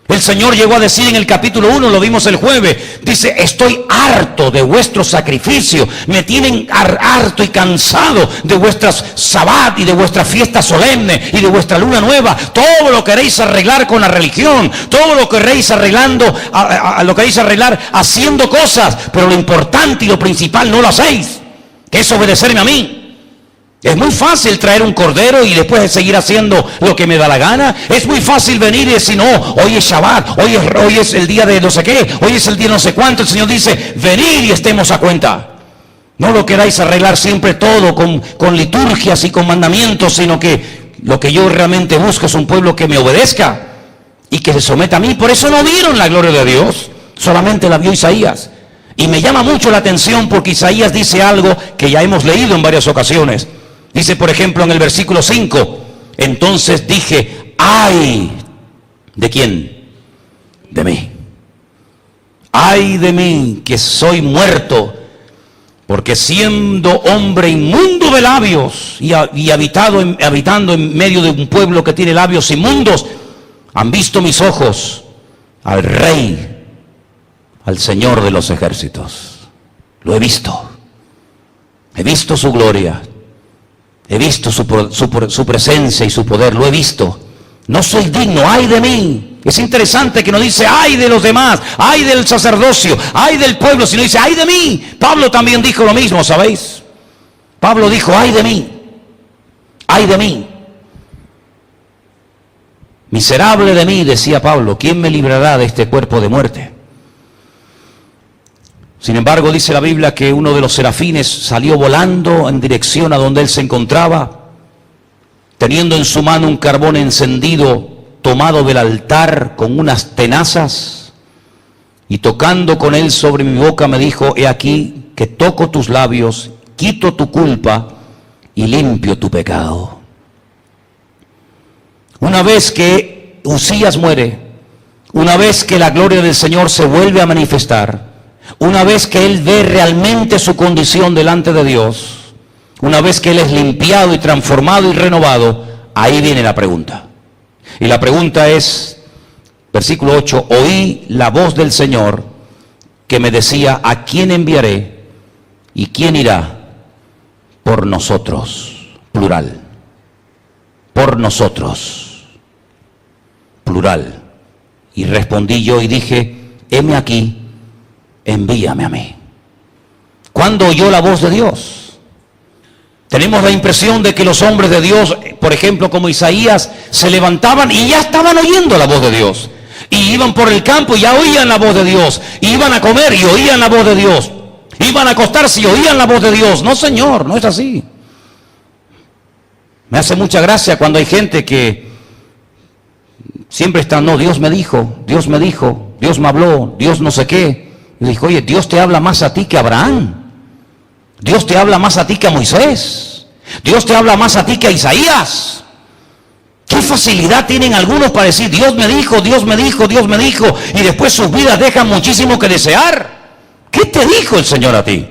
El Señor llegó a decir en el capítulo 1, lo vimos el jueves, dice, estoy harto de vuestros sacrificios, me tienen harto y cansado de vuestras sabbat y de vuestras fiestas solemnes y de vuestra luna nueva. Todo lo queréis arreglar con la religión, todo lo queréis arreglando, lo queréis arreglar haciendo cosas, pero lo importante y lo principal no lo hacéis, que es obedecerme a mí. Es muy fácil traer un cordero y después de seguir haciendo lo que me da la gana. Es muy fácil venir y decir, no, hoy es Shabbat, hoy es el día de no sé qué, hoy es el día no sé cuánto. El Señor dice, venid y estemos a cuenta. No lo queráis arreglar siempre todo con liturgias y con mandamientos, sino que lo que yo realmente busco es un pueblo que me obedezca y que se someta a mí. Por eso no vieron la gloria de Dios, solamente la vio Isaías. Y me llama mucho la atención porque Isaías dice algo que ya hemos leído en varias ocasiones. Dice, por ejemplo, en el versículo 5, entonces dije, ¡ay! ¿De quién? De mí. ¡Ay de mí, que soy muerto! Porque siendo hombre inmundo de labios y habitando en medio de un pueblo que tiene labios inmundos, han visto mis ojos al Rey, al Señor de los ejércitos. Lo he visto. He visto su gloria. He visto su presencia y su poder, lo he visto. No soy digno, ay de mí. Es interesante que no dice, ay de los demás, ay del sacerdocio, ay del pueblo, sino dice, ay de mí. Pablo también dijo lo mismo, ¿sabéis? Pablo dijo, ay de mí, ay de mí. Miserable de mí, decía Pablo, ¿quién me librará de este cuerpo de muerte? Sin embargo, dice la Biblia que uno de los serafines salió volando en dirección a donde él se encontraba, teniendo en su mano un carbón encendido tomado del altar con unas tenazas, y tocando con él sobre mi boca me dijo, he aquí que toco tus labios, quito tu culpa y limpio tu pecado. Una vez que Uzías muere, una vez que la gloria del Señor se vuelve a manifestar, una vez que él ve realmente su condición delante de Dios, una vez que él es limpiado y transformado y renovado, ahí viene la pregunta. Y la pregunta es, versículo 8, oí la voz del Señor que me decía, ¿a quién enviaré y quién irá por nosotros? Plural. Por nosotros. Plural. Y respondí yo y dije, heme aquí, envíame a mí. ¿Cuándo oyó la voz de Dios? Tenemos la impresión de que los hombres de Dios, por ejemplo como Isaías, se levantaban y ya estaban oyendo la voz de Dios. Y iban por el campo y ya oían la voz de Dios. Iban a comer y oían la voz de Dios. Iban a acostarse y oían la voz de Dios. No, Señor, no es así. Me hace mucha gracia cuando hay gente que siempre está, no, Dios me dijo, Dios me dijo, Dios me habló, Dios no sé qué. Y dijo, oye, Dios te habla más a ti que a Abraham. Dios te habla más a ti que a Moisés. Dios te habla más a ti que a Isaías. ¿Qué facilidad tienen algunos para decir, Dios me dijo, Dios me dijo, Dios me dijo, y después sus vidas dejan muchísimo que desear? ¿Qué te dijo el Señor a ti?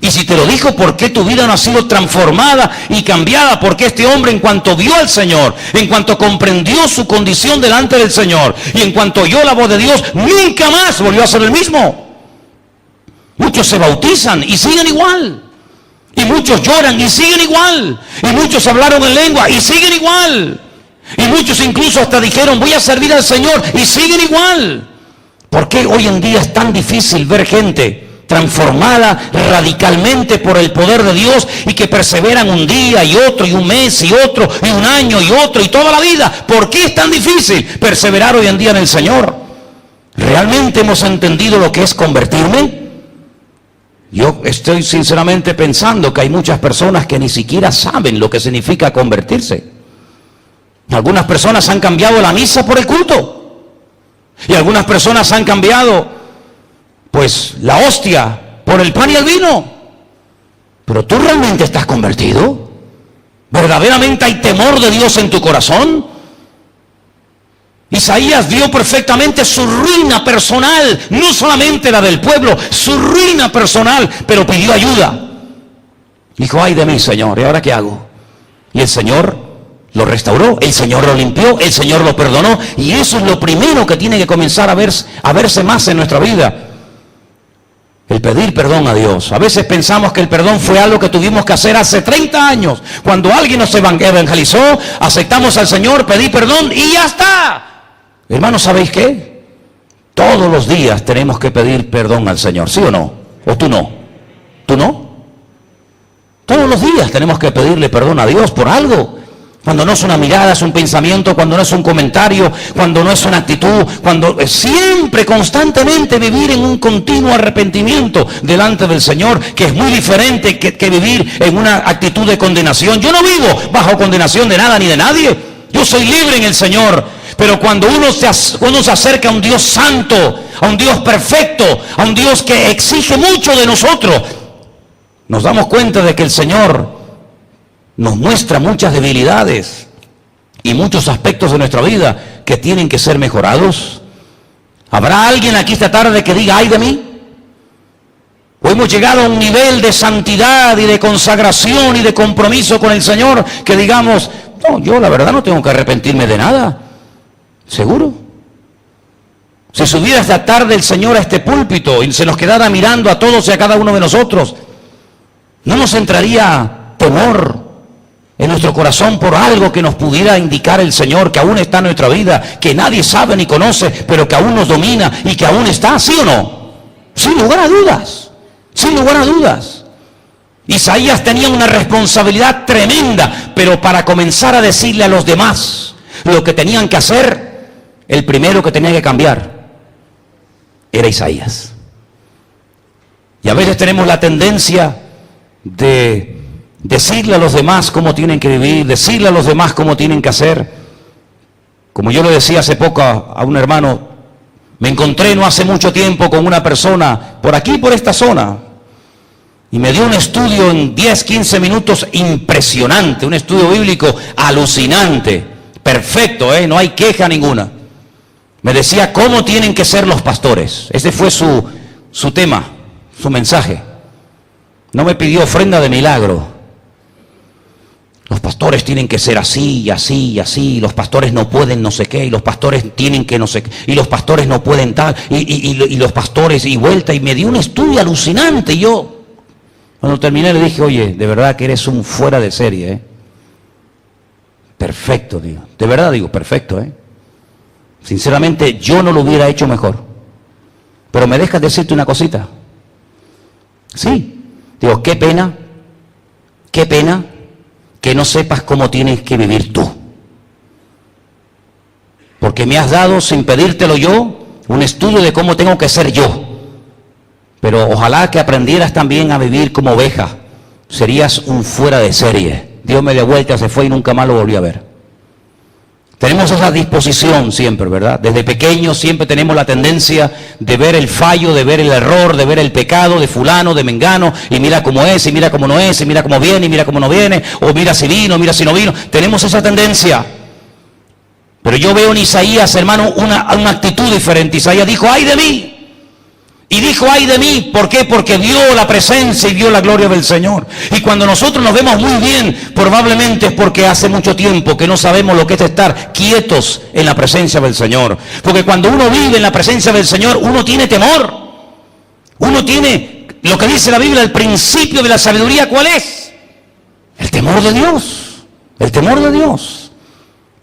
Y si te lo dijo, ¿por qué tu vida no ha sido transformada y cambiada? Porque este hombre, en cuanto vio al Señor, en cuanto comprendió su condición delante del Señor, y en cuanto oyó la voz de Dios, nunca más volvió a ser el mismo. Muchos se bautizan y siguen igual. Y muchos lloran y siguen igual. Y muchos hablaron en lengua y siguen igual. Y muchos incluso hasta dijeron, voy a servir al Señor, y siguen igual. ¿Por qué hoy en día es tan difícil ver gente transformada radicalmente por el poder de Dios y que perseveran un día y otro y un mes y otro y un año y otro y toda la vida? ¿Por qué es tan difícil perseverar hoy en día en el Señor? ¿Realmente hemos entendido lo que es convertirme? Yo estoy sinceramente pensando que hay muchas personas que ni siquiera saben lo que significa convertirse. Algunas personas han cambiado la misa por el culto. Y algunas personas han cambiado, pues, la hostia por el pan y el vino. Pero ¿tú realmente estás convertido? ¿Verdaderamente hay temor de Dios en tu corazón? Isaías vio perfectamente su ruina personal, no solamente la del pueblo, su ruina personal, pero pidió ayuda. Dijo, ay de mí, Señor, ¿y ahora qué hago? Y el Señor lo restauró, el Señor lo limpió, el Señor lo perdonó, y eso es lo primero que tiene que comenzar a verse más en nuestra vida. El pedir perdón a Dios. A veces pensamos que el perdón fue algo que tuvimos que hacer hace 30 años. Cuando alguien nos evangelizó, aceptamos al Señor, pedí perdón y ya está. Hermanos, ¿sabéis qué? Todos los días tenemos que pedir perdón al Señor, ¿sí o no? ¿O tú no? ¿Tú no? Todos los días tenemos que pedirle perdón a Dios por algo. Cuando no es una mirada, es un pensamiento, cuando no es un comentario, cuando no es una actitud, cuando siempre, constantemente vivir en un continuo arrepentimiento delante del Señor, que es muy diferente que vivir en una actitud de condenación. Yo no vivo bajo condenación de nada ni de nadie. Yo soy libre en el Señor. Pero cuando uno se acerca a un Dios santo, a un Dios perfecto, a un Dios que exige mucho de nosotros, nos damos cuenta de que el Señor nos muestra muchas debilidades y muchos aspectos de nuestra vida que tienen que ser mejorados. ¿Habrá alguien aquí esta tarde que diga, ay de mí? ¿O hemos llegado a un nivel de santidad y de consagración y de compromiso con el Señor que digamos, no, yo la verdad no tengo que arrepentirme de nada? ¿Seguro? Si subiera esta tarde el Señor a este púlpito y se nos quedara mirando a todos y a cada uno de nosotros, ¿no nos entraría temor en nuestro corazón por algo que nos pudiera indicar el Señor, que aún está en nuestra vida, que nadie sabe ni conoce, pero que aún nos domina y que aún está? ¿Sí o no? Sin lugar a dudas, sin lugar a dudas. Isaías tenía una responsabilidad tremenda, pero para comenzar a decirle a los demás lo que tenían que hacer, el primero que tenía que cambiar era Isaías. Y a veces tenemos la tendencia de decirle a los demás cómo tienen que vivir, decirle a los demás cómo tienen que hacer. Como yo le decía hace poco a un hermano, me encontré no hace mucho tiempo con una persona por aquí, por esta zona, y me dio un estudio en 10, 15 minutos impresionante, un estudio bíblico alucinante, perfecto, no hay queja ninguna. Me decía cómo tienen que ser los pastores. Ese fue su su tema, su mensaje. No me pidió ofrenda de milagro. Los pastores tienen que ser así y así y así, y los pastores no pueden no sé qué, y los pastores tienen que no sé qué, y los pastores no pueden tal, y los pastores y vuelta, y me dio un estudio alucinante, y yo, cuando terminé le dije, oye, de verdad que eres un fuera de serie, ¿eh? Perfecto, digo, de verdad digo, perfecto, ¿eh? Sinceramente, yo no lo hubiera hecho mejor, pero me dejas decirte una cosita, sí, digo, qué pena, que no sepas cómo tienes que vivir tú. Porque me has dado, sin pedírtelo yo, un estudio de cómo tengo que ser yo. Pero ojalá que aprendieras también a vivir como oveja. Serías un fuera de serie. Dios me dio vuelta, se fue y nunca más lo volví a ver. Tenemos esa disposición siempre, ¿verdad? Desde pequeños siempre tenemos la tendencia de ver el fallo, de ver el error, de ver el pecado de fulano, de mengano, y mira cómo es, y mira cómo no es, y mira cómo viene, y mira cómo no viene, o mira si vino, mira si no vino. Tenemos esa tendencia. Pero yo veo en Isaías, hermano, una actitud diferente. Isaías dijo, ¡ay de mí! Y dijo, ¡ay de mí! ¿Por qué? Porque vio la presencia y vio la gloria del Señor. Y cuando nosotros nos vemos muy bien, probablemente es porque hace mucho tiempo que no sabemos lo que es estar quietos en la presencia del Señor. Porque cuando uno vive en la presencia del Señor, uno tiene temor. Uno tiene lo que dice la Biblia, el principio de la sabiduría, ¿cuál es? El temor de Dios. El temor de Dios.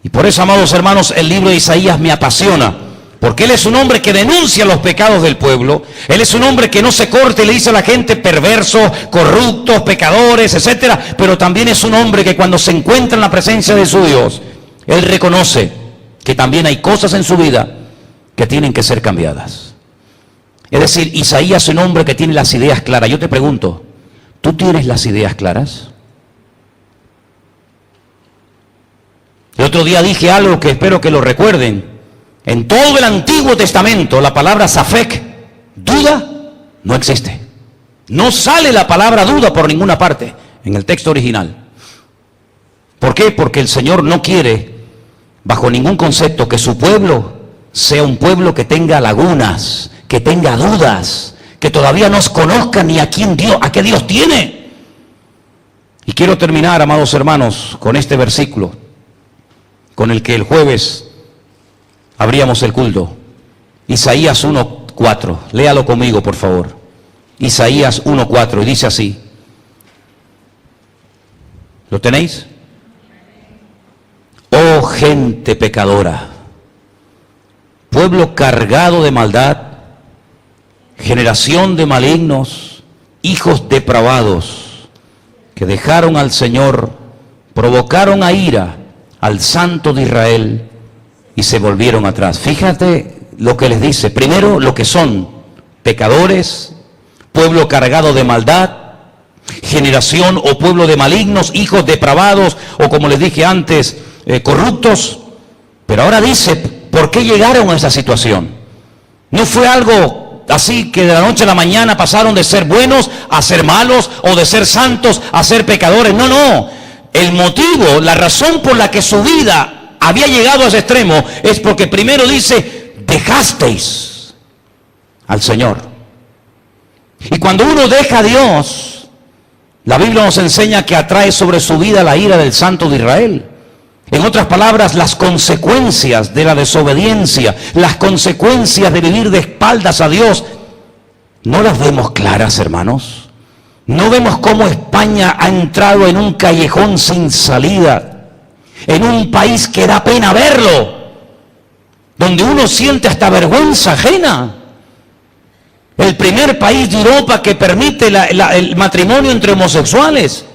Y por eso, amados hermanos, el libro de Isaías me apasiona. Porque él es un hombre que denuncia los pecados del pueblo. Él es un hombre que no se corta y le dice a la gente perversos, corruptos, pecadores, etcétera. Pero también es un hombre que cuando se encuentra en la presencia de su Dios, él reconoce que también hay cosas en su vida que tienen que ser cambiadas. Es decir, Isaías es un hombre que tiene las ideas claras. Yo te pregunto, ¿tú tienes las ideas claras? El otro día dije algo que espero que lo recuerden. En todo el Antiguo Testamento, la palabra safek, duda, no existe. No sale la palabra duda por ninguna parte en el texto original. ¿Por qué? Porque el Señor no quiere, bajo ningún concepto, que su pueblo sea un pueblo que tenga lagunas, que tenga dudas, que todavía no conozca ni a quién Dios, a qué Dios tiene. Y quiero terminar, amados hermanos, con este versículo, con el que el jueves abríamos el culto. Isaías 1:4. Léalo conmigo, por favor. Isaías 1:4. Y dice así. ¿Lo tenéis? Oh gente pecadora, pueblo cargado de maldad, generación de malignos, hijos depravados, que dejaron al Señor, provocaron a ira al Santo de Israel, y se volvieron atrás. Fíjate lo que les dice. Primero, lo que son: pecadores, pueblo cargado de maldad, generación o pueblo de malignos, hijos depravados, o como les dije antes, corruptos. Pero ahora dice, ¿por qué llegaron a esa situación? No fue algo así que de la noche a la mañana pasaron de ser buenos a ser malos, o de ser santos a ser pecadores. No, no. El motivo, la razón por la que su vida había llegado a ese extremo es porque primero dice, dejasteis al Señor. Y cuando uno deja a Dios, la Biblia nos enseña que atrae sobre su vida la ira del Santo de Israel. En otras palabras, las consecuencias de la desobediencia, las consecuencias de vivir de espaldas a Dios, ¿no las vemos claras, hermanos? ¿No vemos cómo España ha entrado en un callejón sin salida? En un país que da pena verlo, donde uno siente hasta vergüenza ajena. El primer país de Europa que permite el matrimonio entre homosexuales.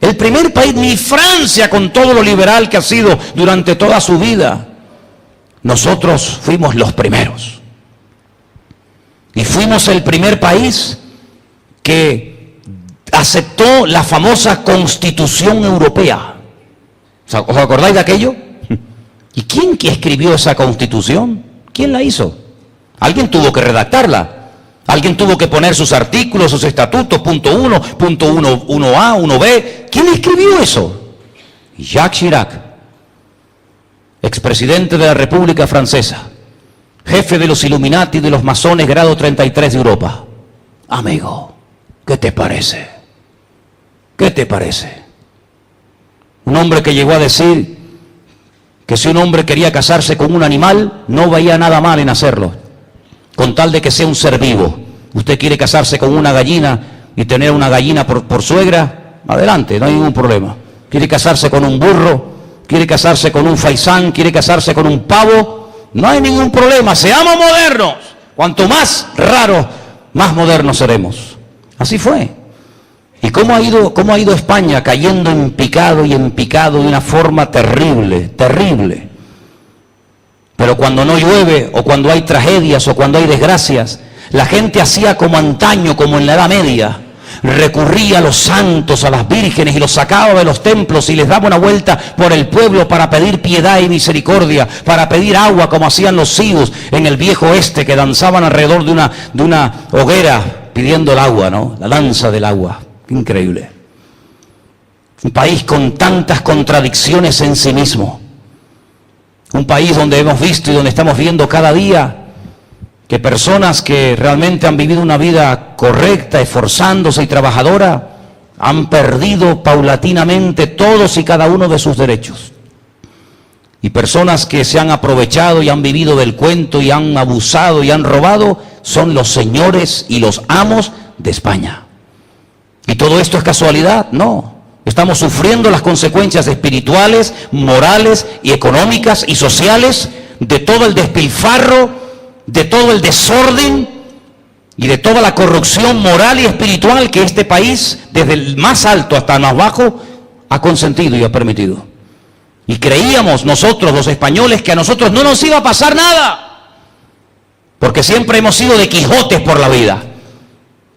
El primer país, ni Francia, con todo lo liberal que ha sido durante toda su vida. Nosotros fuimos los primeros. Y fuimos el primer país que aceptó la famosa Constitución Europea. ¿Os acordáis de aquello? ¿Y quién que escribió esa Constitución? ¿Quién la hizo? Alguien tuvo que redactarla. Alguien tuvo que poner sus artículos, sus estatutos, punto 1, punto 1A, 1B. ¿Quién escribió eso? Jacques Chirac, expresidente de la República Francesa. jefe de los Illuminati, de los masones, grado 33 de Europa. Amigo, ¿qué te parece? ¿Qué te parece? Un hombre que llegó a decir que si un hombre quería casarse con un animal, no veía nada mal en hacerlo, con tal de que sea un ser vivo. Usted quiere casarse con una gallina y tener una gallina por suegra, adelante, no hay ningún problema. Quiere casarse con un burro, quiere casarse con un faisán, quiere casarse con un pavo, no hay ningún problema. Seamos modernos. Cuanto más raros, más modernos seremos. Así fue. ¿Y cómo ha ido España cayendo en picado de una forma terrible, terrible? Pero cuando no llueve, o cuando hay tragedias, o cuando hay desgracias, la gente hacía como antaño, como en la Edad Media. Recurría a los santos, a las vírgenes, y los sacaba de los templos y les daba una vuelta por el pueblo para pedir piedad y misericordia, para pedir agua, como hacían los sius en el viejo oeste, que danzaban alrededor de una hoguera pidiendo el agua, ¿no? La danza del agua. Increíble. Un país con tantas contradicciones en sí mismo. Un país donde hemos visto y donde estamos viendo cada día que personas que realmente han vivido una vida correcta, esforzándose y trabajadora, han perdido paulatinamente todos y cada uno de sus derechos. Y personas que se han aprovechado y han vivido del cuento y han abusado y han robado, son los señores y los amos de España. ¿Y todo esto es casualidad? No. Estamos sufriendo las consecuencias espirituales, morales y económicas y sociales de todo el despilfarro, de todo el desorden y de toda la corrupción moral y espiritual que este país, desde el más alto hasta el más bajo, ha consentido y ha permitido. Y creíamos nosotros, los españoles, que a nosotros no nos iba a pasar nada, porque siempre hemos sido de Quijotes por la vida.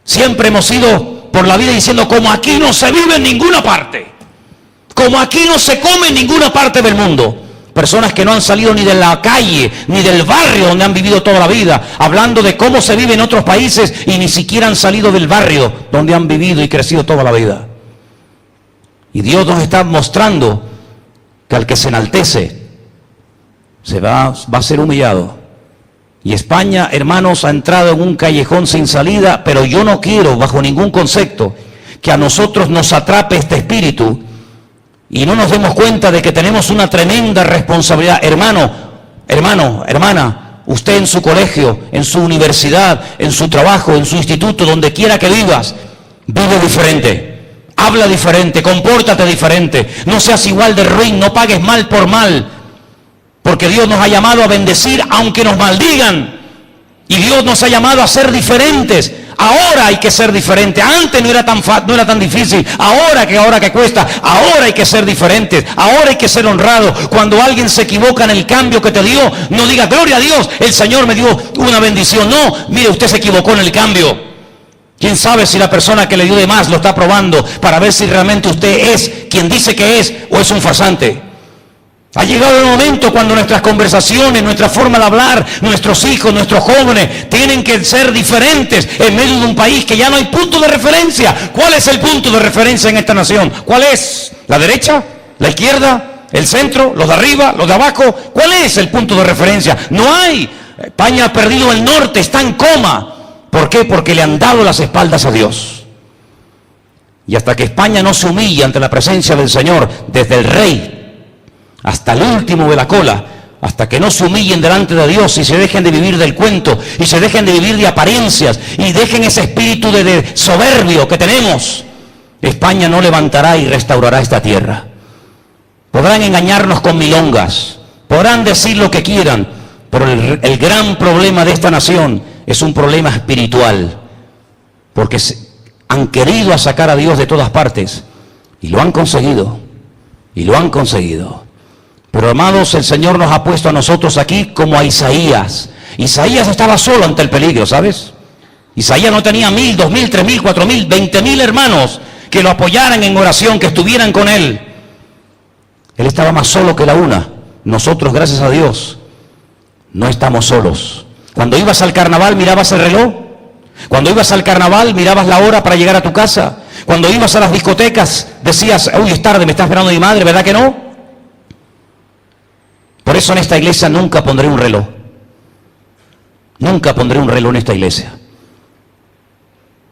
Siempre hemos sido por la vida diciendo, como aquí no se vive en ninguna parte, como aquí no se come en ninguna parte del mundo. Personas que no han salido ni de la calle, ni del barrio donde han vivido toda la vida, hablando de cómo se vive en otros países y ni siquiera han salido del barrio donde han vivido y crecido toda la vida. Y Dios nos está mostrando que al que se enaltece va a ser humillado. Y España, hermanos, ha entrado en un callejón sin salida, pero yo no quiero, bajo ningún concepto, que a nosotros nos atrape este espíritu y no nos demos cuenta de que tenemos una tremenda responsabilidad. Hermana, usted en su colegio, en su universidad, en su trabajo, en su instituto, donde quiera que vivas, vive diferente, habla diferente, compórtate diferente, no seas igual de ruin, no pagues mal por mal. Porque Dios nos ha llamado a bendecir aunque nos maldigan. Y Dios nos ha llamado a ser diferentes. Ahora hay que ser diferente. Antes no era tan difícil. Ahora que cuesta. Ahora hay que ser diferentes. Ahora hay que ser honrado. Cuando alguien se equivoca en el cambio que te dio, no diga, gloria a Dios, el Señor me dio una bendición. No, mire, usted se equivocó en el cambio. ¿Quién sabe si la persona que le dio de más lo está probando para ver si realmente usted es quien dice que es o es un farsante? Ha llegado el momento cuando nuestras conversaciones, nuestra forma de hablar, nuestros hijos, nuestros jóvenes, tienen que ser diferentes en medio de un país que ya no hay punto de referencia. ¿Cuál es el punto de referencia en esta nación? ¿Cuál es? ¿La derecha? ¿La izquierda? ¿El centro? ¿Los de arriba? ¿Los de abajo? ¿Cuál es el punto de referencia? No hay. España ha perdido el norte, está en coma. ¿Por qué? Porque le han dado las espaldas a Dios. Y hasta que España no se humille ante la presencia del Señor, desde el rey hasta el último de la cola, hasta que no se humillen delante de Dios y se dejen de vivir del cuento y se dejen de vivir de apariencias y dejen ese espíritu de soberbio que tenemos, España no levantará y restaurará esta tierra. Podrán engañarnos con milongas, podrán decir lo que quieran, pero el gran problema de esta nación es un problema espiritual, porque han querido sacar a Dios de todas partes y lo han conseguido, Pero amados, el Señor nos ha puesto a nosotros aquí como a Isaías. Isaías estaba solo ante el peligro, ¿sabes? Isaías no tenía 1,000, 2,000, 3,000, 4,000, 20,000 hermanos que lo apoyaran en oración, que estuvieran con él. Él estaba más solo que la una. Nosotros, gracias a Dios, no estamos solos. Cuando ibas al carnaval, mirabas el reloj. Cuando ibas al carnaval, mirabas la hora para llegar a tu casa. Cuando ibas a las discotecas, decías, uy, es tarde, me está esperando mi madre, ¿verdad que no? Por eso en esta iglesia nunca pondré un reloj. Nunca pondré un reloj en esta iglesia.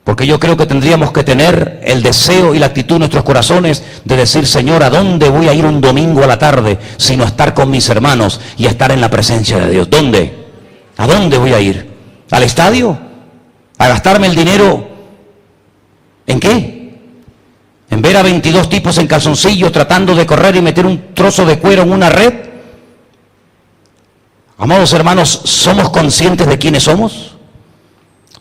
Porque yo creo que tendríamos que tener el deseo y la actitud en nuestros corazones de decir, Señor, ¿a dónde voy a ir un domingo a la tarde sino a estar con mis hermanos y a estar en la presencia de Dios? ¿Dónde? ¿A dónde voy a ir? ¿Al estadio? ¿A gastarme el dinero? ¿En qué? ¿En ver a 22 tipos en calzoncillos tratando de correr y meter un trozo de cuero en una red? Amados hermanos, ¿somos conscientes de quiénes somos?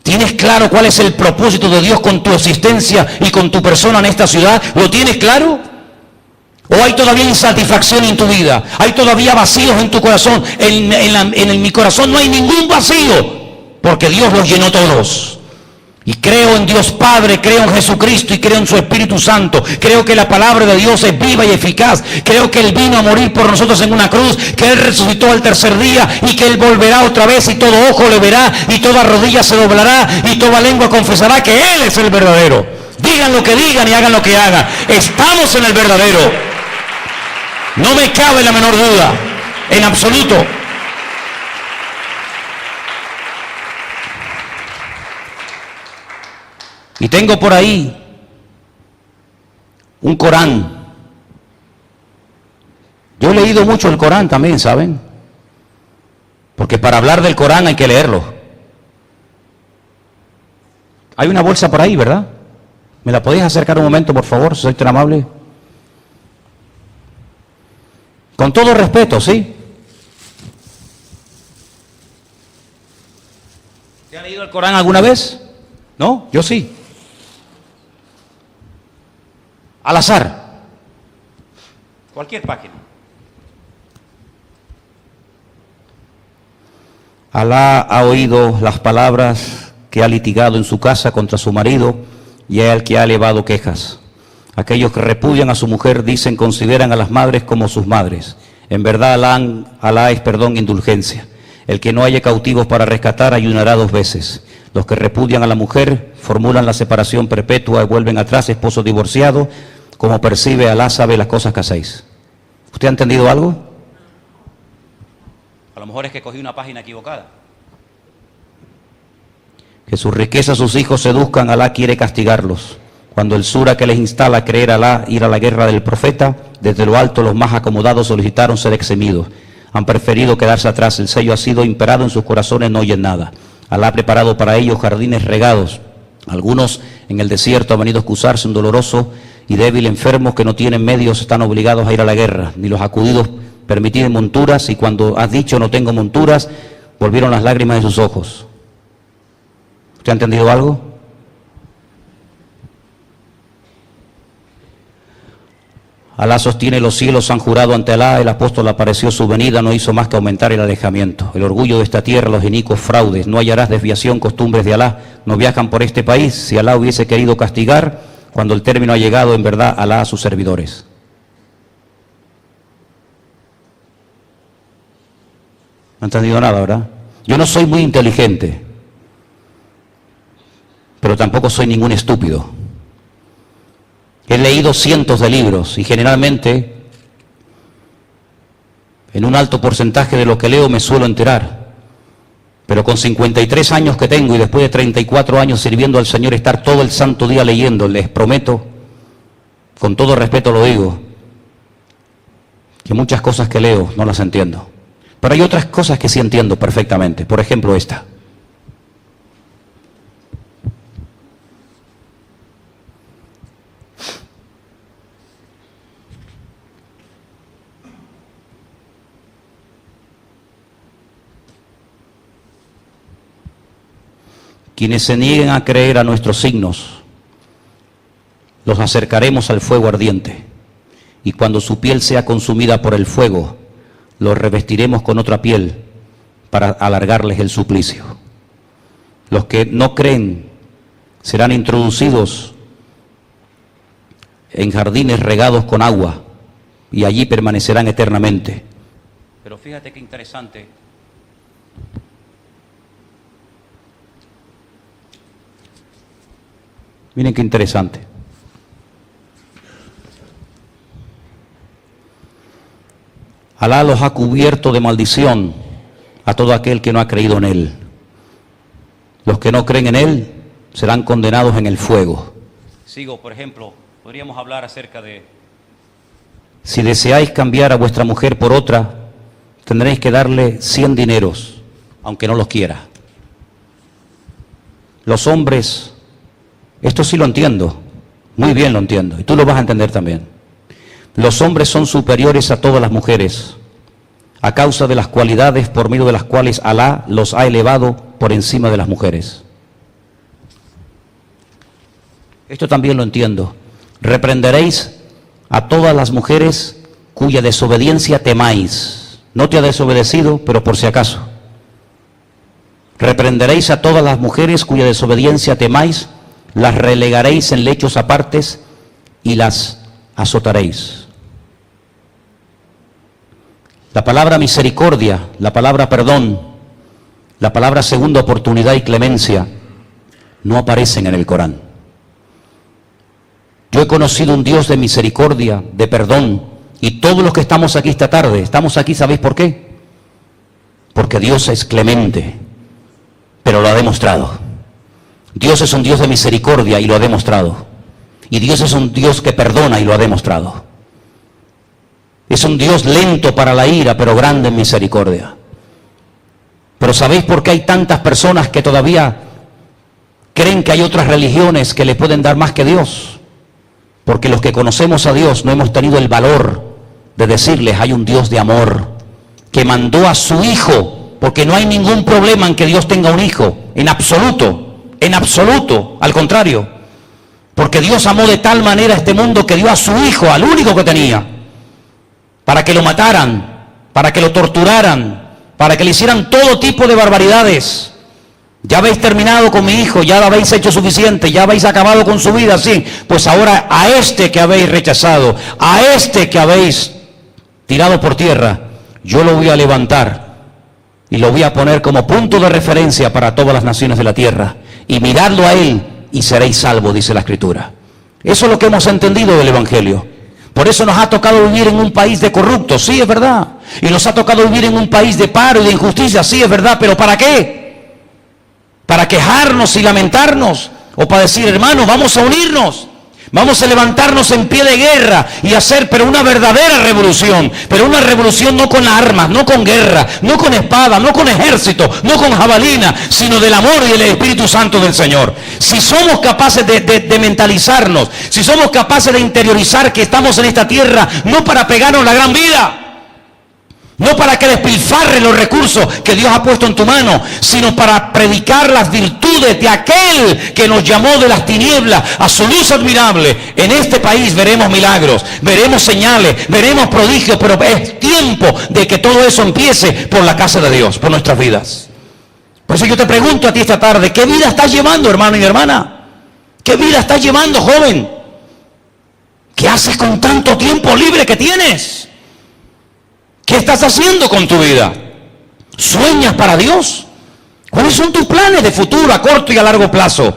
¿Tienes claro cuál es el propósito de Dios con tu existencia y con tu persona en esta ciudad? ¿Lo tienes claro? ¿O hay todavía insatisfacción en tu vida? ¿Hay todavía vacíos en tu corazón? En mi corazón no hay ningún vacío, porque Dios los llenó todos. Y creo en Dios Padre, creo en Jesucristo y creo en su Espíritu Santo. Creo que la palabra de Dios es viva y eficaz. Creo que Él vino a morir por nosotros en una cruz, que Él resucitó al tercer día y que Él volverá otra vez y todo ojo le verá y toda rodilla se doblará y toda lengua confesará que Él es el verdadero. Digan lo que digan y hagan lo que hagan. Estamos en el verdadero. No me cabe la menor duda, en absoluto. Y tengo por ahí un Corán. Yo he leído mucho el Corán también, ¿saben? Porque para hablar del Corán hay que leerlo. Hay una bolsa por ahí, ¿verdad? ¿Me la podéis acercar un momento, por favor, si sois tan amable? Con todo respeto, ¿sí? ¿Te ha leído el Corán alguna vez? ¿No? Yo sí. Al azar. Cualquier página. Alá ha oído las palabras que ha litigado en su casa contra su marido y es el que ha elevado quejas. Aquellos que repudian a su mujer dicen, consideran a las madres como sus madres. En verdad Alá es perdón e indulgencia. El que no haya cautivos para rescatar ayunará 2 veces. Los que repudian a la mujer formulan la separación perpetua y vuelven atrás, esposo divorciado. Como percibe Alá, sabe las cosas que hacéis. ¿Usted ha entendido algo? A lo mejor es que cogí una página equivocada. Que sus riquezas sus hijos seduzcan, Alá quiere castigarlos. Cuando el sura que les instala a creer a Alá, ir a la guerra del profeta, desde lo alto los más acomodados solicitaron ser eximidos. Han preferido quedarse atrás, el sello ha sido imperado en sus corazones, no oyen nada. Alá ha preparado para ellos jardines regados. Algunos en el desierto han venido a excusarse, un doloroso y débil enfermos que no tienen medios están obligados a ir a la guerra, ni los acudidos permitidos monturas, y cuando has dicho no tengo monturas, volvieron las lágrimas de sus ojos. ¿Usted ha entendido algo? Alá sostiene los cielos, han jurado ante Alá, el apóstol apareció, su venida no hizo más que aumentar el alejamiento. El orgullo de esta tierra, los inicuos fraudes, no hallarás desviación, costumbres de Alá, no viajan por este país. Si Alá hubiese querido castigar, cuando el término ha llegado, en verdad Alá a sus servidores. No he entendido nada, ¿verdad? Yo no soy muy inteligente, pero tampoco soy ningún estúpido. He leído cientos de libros y generalmente en un alto porcentaje de lo que leo me suelo enterar. Pero con 53 años que tengo y después de 34 años sirviendo al Señor, estar todo el santo día leyendo, les prometo, con todo respeto lo digo, que muchas cosas que leo no las entiendo. Pero hay otras cosas que sí entiendo perfectamente. Por ejemplo, esta. Quienes se nieguen a creer a nuestros signos, los acercaremos al fuego ardiente, y cuando su piel sea consumida por el fuego, los revestiremos con otra piel para alargarles el suplicio. Los que no creen serán introducidos en jardines regados con agua, y allí permanecerán eternamente. Pero fíjate qué interesante. Miren qué interesante. Alá los ha cubierto de maldición a todo aquel que no ha creído en Él. Los que no creen en Él serán condenados en el fuego. Sigo, por ejemplo, podríamos hablar acerca de: si deseáis cambiar a vuestra mujer por otra, tendréis que darle 100 dineros, aunque no los quiera. Los hombres, esto sí lo entiendo, muy bien lo entiendo, y tú lo vas a entender también. Los hombres son superiores a todas las mujeres, a causa de las cualidades por medio de las cuales Alá los ha elevado por encima de las mujeres. Esto también lo entiendo. Reprenderéis a todas las mujeres cuya desobediencia temáis. No te ha desobedecido, pero por si acaso. Reprenderéis a todas las mujeres cuya desobediencia temáis, las relegaréis en lechos apartes y las azotaréis. La palabra misericordia, la palabra perdón, la palabra segunda oportunidad y clemencia no aparecen en el Corán. Yo he conocido un Dios de misericordia, de perdón, y todos los que estamos aquí esta tarde, estamos aquí, ¿sabéis por qué? Porque Dios es clemente, pero lo ha demostrado. Dios es un Dios de misericordia y lo ha demostrado. Y Dios es un Dios que perdona y lo ha demostrado. Es un Dios lento para la ira, pero grande en misericordia. Pero ¿sabéis por qué hay tantas personas que todavía creen que hay otras religiones que le pueden dar más que Dios? Porque los que conocemos a Dios no hemos tenido el valor de decirles: hay un Dios de amor que mandó a su Hijo, porque no hay ningún problema en que Dios tenga un hijo, en absoluto, al contrario, porque Dios amó de tal manera a este mundo que dio a su Hijo, al único que tenía, para que lo mataran, para que lo torturaran, para que le hicieran todo tipo de barbaridades. Ya habéis terminado con mi hijo, ya lo habéis hecho suficiente, ya habéis acabado con su vida, sí. Pues ahora a este que habéis rechazado, a este que habéis tirado por tierra, yo lo voy a levantar y lo voy a poner como punto de referencia para todas las naciones de la tierra. Y miradlo a él y seréis salvos, dice la Escritura. Eso es lo que hemos entendido del Evangelio. Por eso nos ha tocado vivir en un país de corruptos, sí, es verdad. Y nos ha tocado vivir en un país de paro y de injusticia, sí, es verdad. ¿Pero para qué? ¿Para quejarnos y lamentarnos? ¿O para decir, hermanos, vamos a unirnos? Vamos a levantarnos en pie de guerra y hacer, pero una verdadera revolución. Pero una revolución no con armas, no con guerra, no con espada, no con ejército, no con jabalina, sino del amor y del Espíritu Santo del Señor. Si somos capaces de mentalizarnos, si somos capaces de interiorizar que estamos en esta tierra no para pegarnos la gran vida, no para que despilfarre los recursos que Dios ha puesto en tu mano, sino para predicar las virtudes de aquel que nos llamó de las tinieblas a su luz admirable. En este país veremos milagros, veremos señales, veremos prodigios, pero es tiempo de que todo eso empiece por la casa de Dios, por nuestras vidas. Por eso yo te pregunto a ti esta tarde, ¿qué vida estás llevando, hermano y hermana? ¿Qué vida estás llevando, joven? ¿Qué haces con tanto tiempo libre que tienes? ¿Qué estás haciendo con tu vida? ¿Sueñas para Dios? ¿Cuáles son tus planes de futuro a corto y a largo plazo?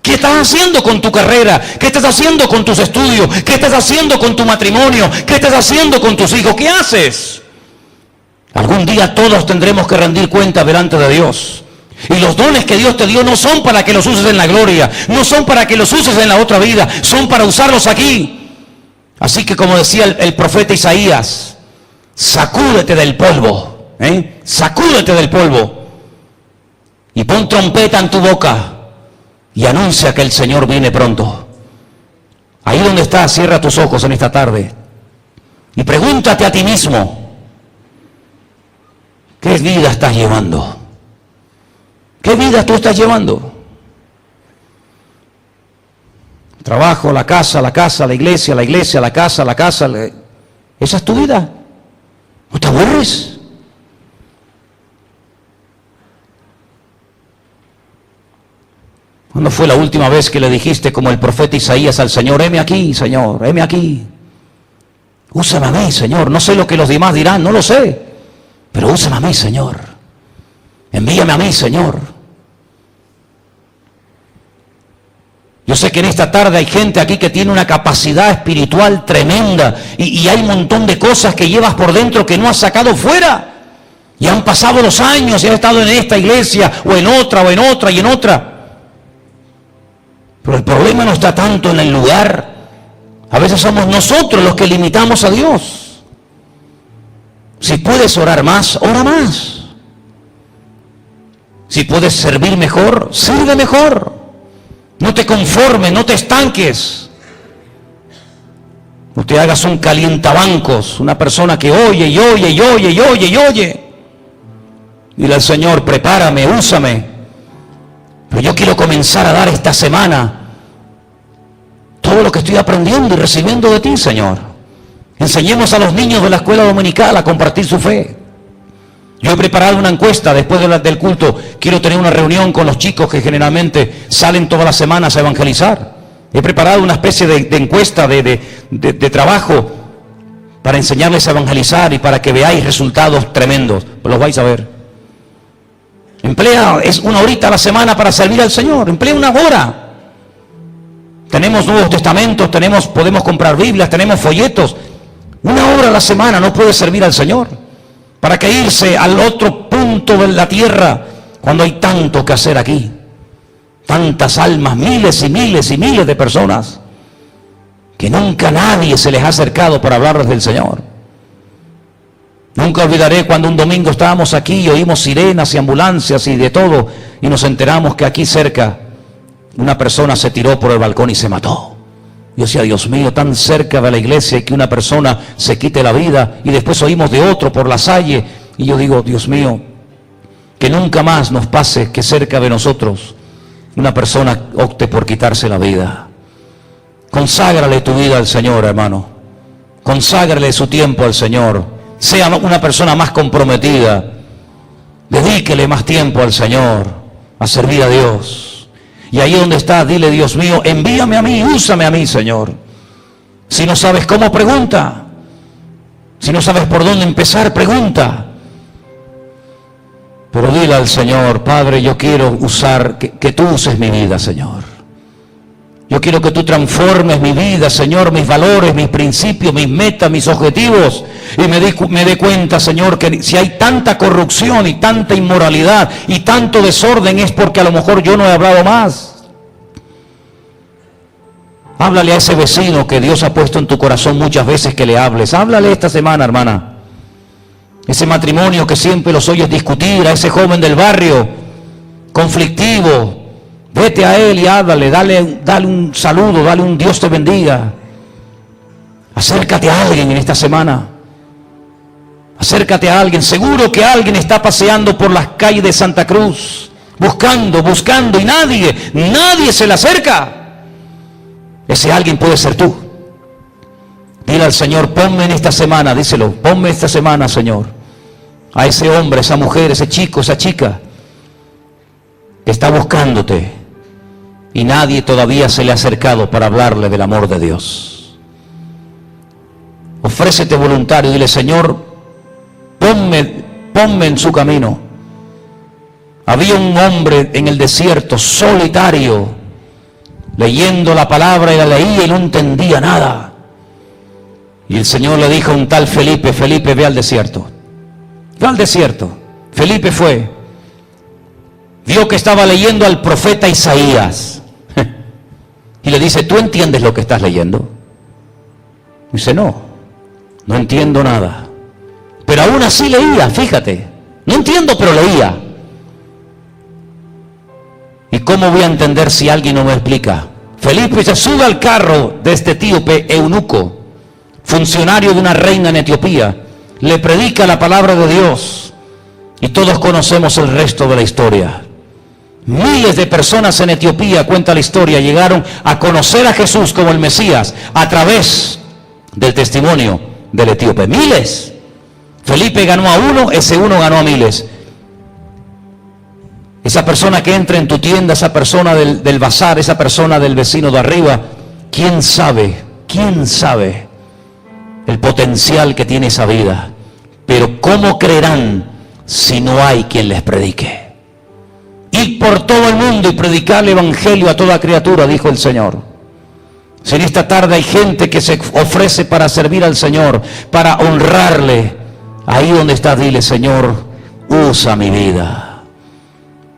¿Qué estás haciendo con tu carrera? ¿Qué estás haciendo con tus estudios? ¿Qué estás haciendo con tu matrimonio? ¿Qué estás haciendo con tus hijos? ¿Qué haces? Algún día todos tendremos que rendir cuenta delante de Dios. Y los dones que Dios te dio no son para que los uses en la gloria, no son para que los uses en la otra vida, son para usarlos aquí. Así que, como decía el profeta Isaías, sacúdete del polvo, sacúdete del polvo y pon trompeta en tu boca y anuncia que el Señor viene pronto. Ahí donde estás, cierra tus ojos en esta tarde y pregúntate a ti mismo, ¿qué vida estás llevando? ¿Qué vida tú estás llevando? Trabajo, la casa, la iglesia, la casa, ¿esa es tu vida? ¿No te aburres? ¿Cuándo fue la última vez que le dijiste como el profeta Isaías al Señor, heme aquí, Señor, heme aquí? Úsame a mí, Señor. No sé lo que los demás dirán, no lo sé. Pero úsame a mí, Señor. Envíame a mí, Señor. Yo sé que en esta tarde hay gente aquí que tiene una capacidad espiritual tremenda y hay un montón de cosas que llevas por dentro que no has sacado fuera. Y han pasado los años y han estado en esta iglesia o en otra o en otra y en otra. Pero el problema no está tanto en el lugar. A veces somos nosotros los que limitamos a Dios. Si puedes orar más, ora más. Si puedes servir mejor, sirve mejor. No te conformes, no te estanques. No te hagas un calientabancos, una persona que oye y oye y oye y oye y oye. Dile al Señor, prepárame, úsame. Pero yo quiero comenzar a dar esta semana todo lo que estoy aprendiendo y recibiendo de ti, Señor. Enseñemos a los niños de la escuela dominical a compartir su fe. Yo he preparado una encuesta después del culto. Quiero tener una reunión con los chicos que generalmente salen todas las semanas a evangelizar. He preparado una especie de encuesta de trabajo para enseñarles a evangelizar y para que veáis resultados tremendos. Pues los vais a ver. Emplea una horita a la semana para servir al Señor. Emplea una hora. Tenemos Nuevos Testamentos, podemos comprar Biblias, tenemos folletos. Una hora a la semana no puede servir al Señor. ¿Para qué irse al otro punto de la tierra cuando hay tanto que hacer aquí? Tantas almas, miles y miles y miles de personas que nunca nadie se les ha acercado para hablarles del Señor. Nunca olvidaré cuando un domingo estábamos aquí y oímos sirenas y ambulancias y de todo, y nos enteramos que aquí cerca una persona se tiró por el balcón y se mató. Yo decía, Dios mío, tan cerca de la iglesia y que una persona se quite la vida, y después oímos de otro por la Salle, y yo digo, Dios mío, que nunca más nos pase que cerca de nosotros una persona opte por quitarse la vida. Conságrale tu vida al Señor, hermano. Conságrale su tiempo al Señor. Sea una persona más comprometida. Dedíquele más tiempo al Señor, a servir a Dios. Y ahí donde está, dile, Dios mío, envíame a mí, úsame a mí, Señor. Si no sabes cómo, pregunta. Si no sabes por dónde empezar, pregunta. Pero dile al Señor, Padre, yo quiero usar, que tú uses mi vida, Señor. Yo quiero que tú transformes mi vida, Señor, mis valores, mis principios, mis metas, mis objetivos. Y me dé cuenta, Señor, que si hay tanta corrupción y tanta inmoralidad y tanto desorden es porque a lo mejor yo no he hablado más. Háblale a ese vecino que Dios ha puesto en tu corazón muchas veces que le hables. Háblale esta semana, hermana. Ese matrimonio que siempre los oyes discutir, a ese joven del barrio, conflictivo. Vete a él y háblale, dale un saludo, dale un Dios te bendiga. Acércate a alguien en esta semana. Acércate a alguien. Seguro que alguien está paseando por las calles de Santa Cruz, buscando y nadie se le acerca. Ese alguien puede ser tú. Dile al Señor, ponme en esta semana, díselo, ponme esta semana, Señor, a ese hombre, esa mujer, ese chico, esa chica que está buscándote y nadie todavía se le ha acercado para hablarle del amor de Dios. Ofrécete voluntario, dile, Señor, ponme en su camino. Había un hombre en el desierto, solitario, leyendo la palabra, y la leía y no entendía nada. Y el Señor le dijo a un tal Felipe, Felipe, ve al desierto. Ve al desierto. Felipe fue. Vio que estaba leyendo al profeta Isaías. Y le dice, ¿tú entiendes lo que estás leyendo? Dice, no entiendo nada. Pero aún así leía, fíjate. No entiendo, pero leía. ¿Y cómo voy a entender si alguien no me explica? Felipe se sube al carro de este etíope eunuco, funcionario de una reina en Etiopía, le predica la palabra de Dios y todos conocemos el resto de la historia. Miles de personas en Etiopía, cuenta la historia, llegaron a conocer a Jesús como el Mesías a través del testimonio del etíope. Miles. Felipe ganó a uno, ese uno ganó a miles. Esa persona que entra en tu tienda, esa persona del bazar, esa persona del vecino de arriba, ¿quién sabe el potencial que tiene esa vida? Pero ¿cómo creerán si no hay quien les predique? Ir por todo el mundo y predicar el evangelio a toda criatura, dijo el Señor. Si en esta tarde hay gente que se ofrece para servir al Señor, para honrarle, ahí donde estás, dile, Señor, usa mi vida.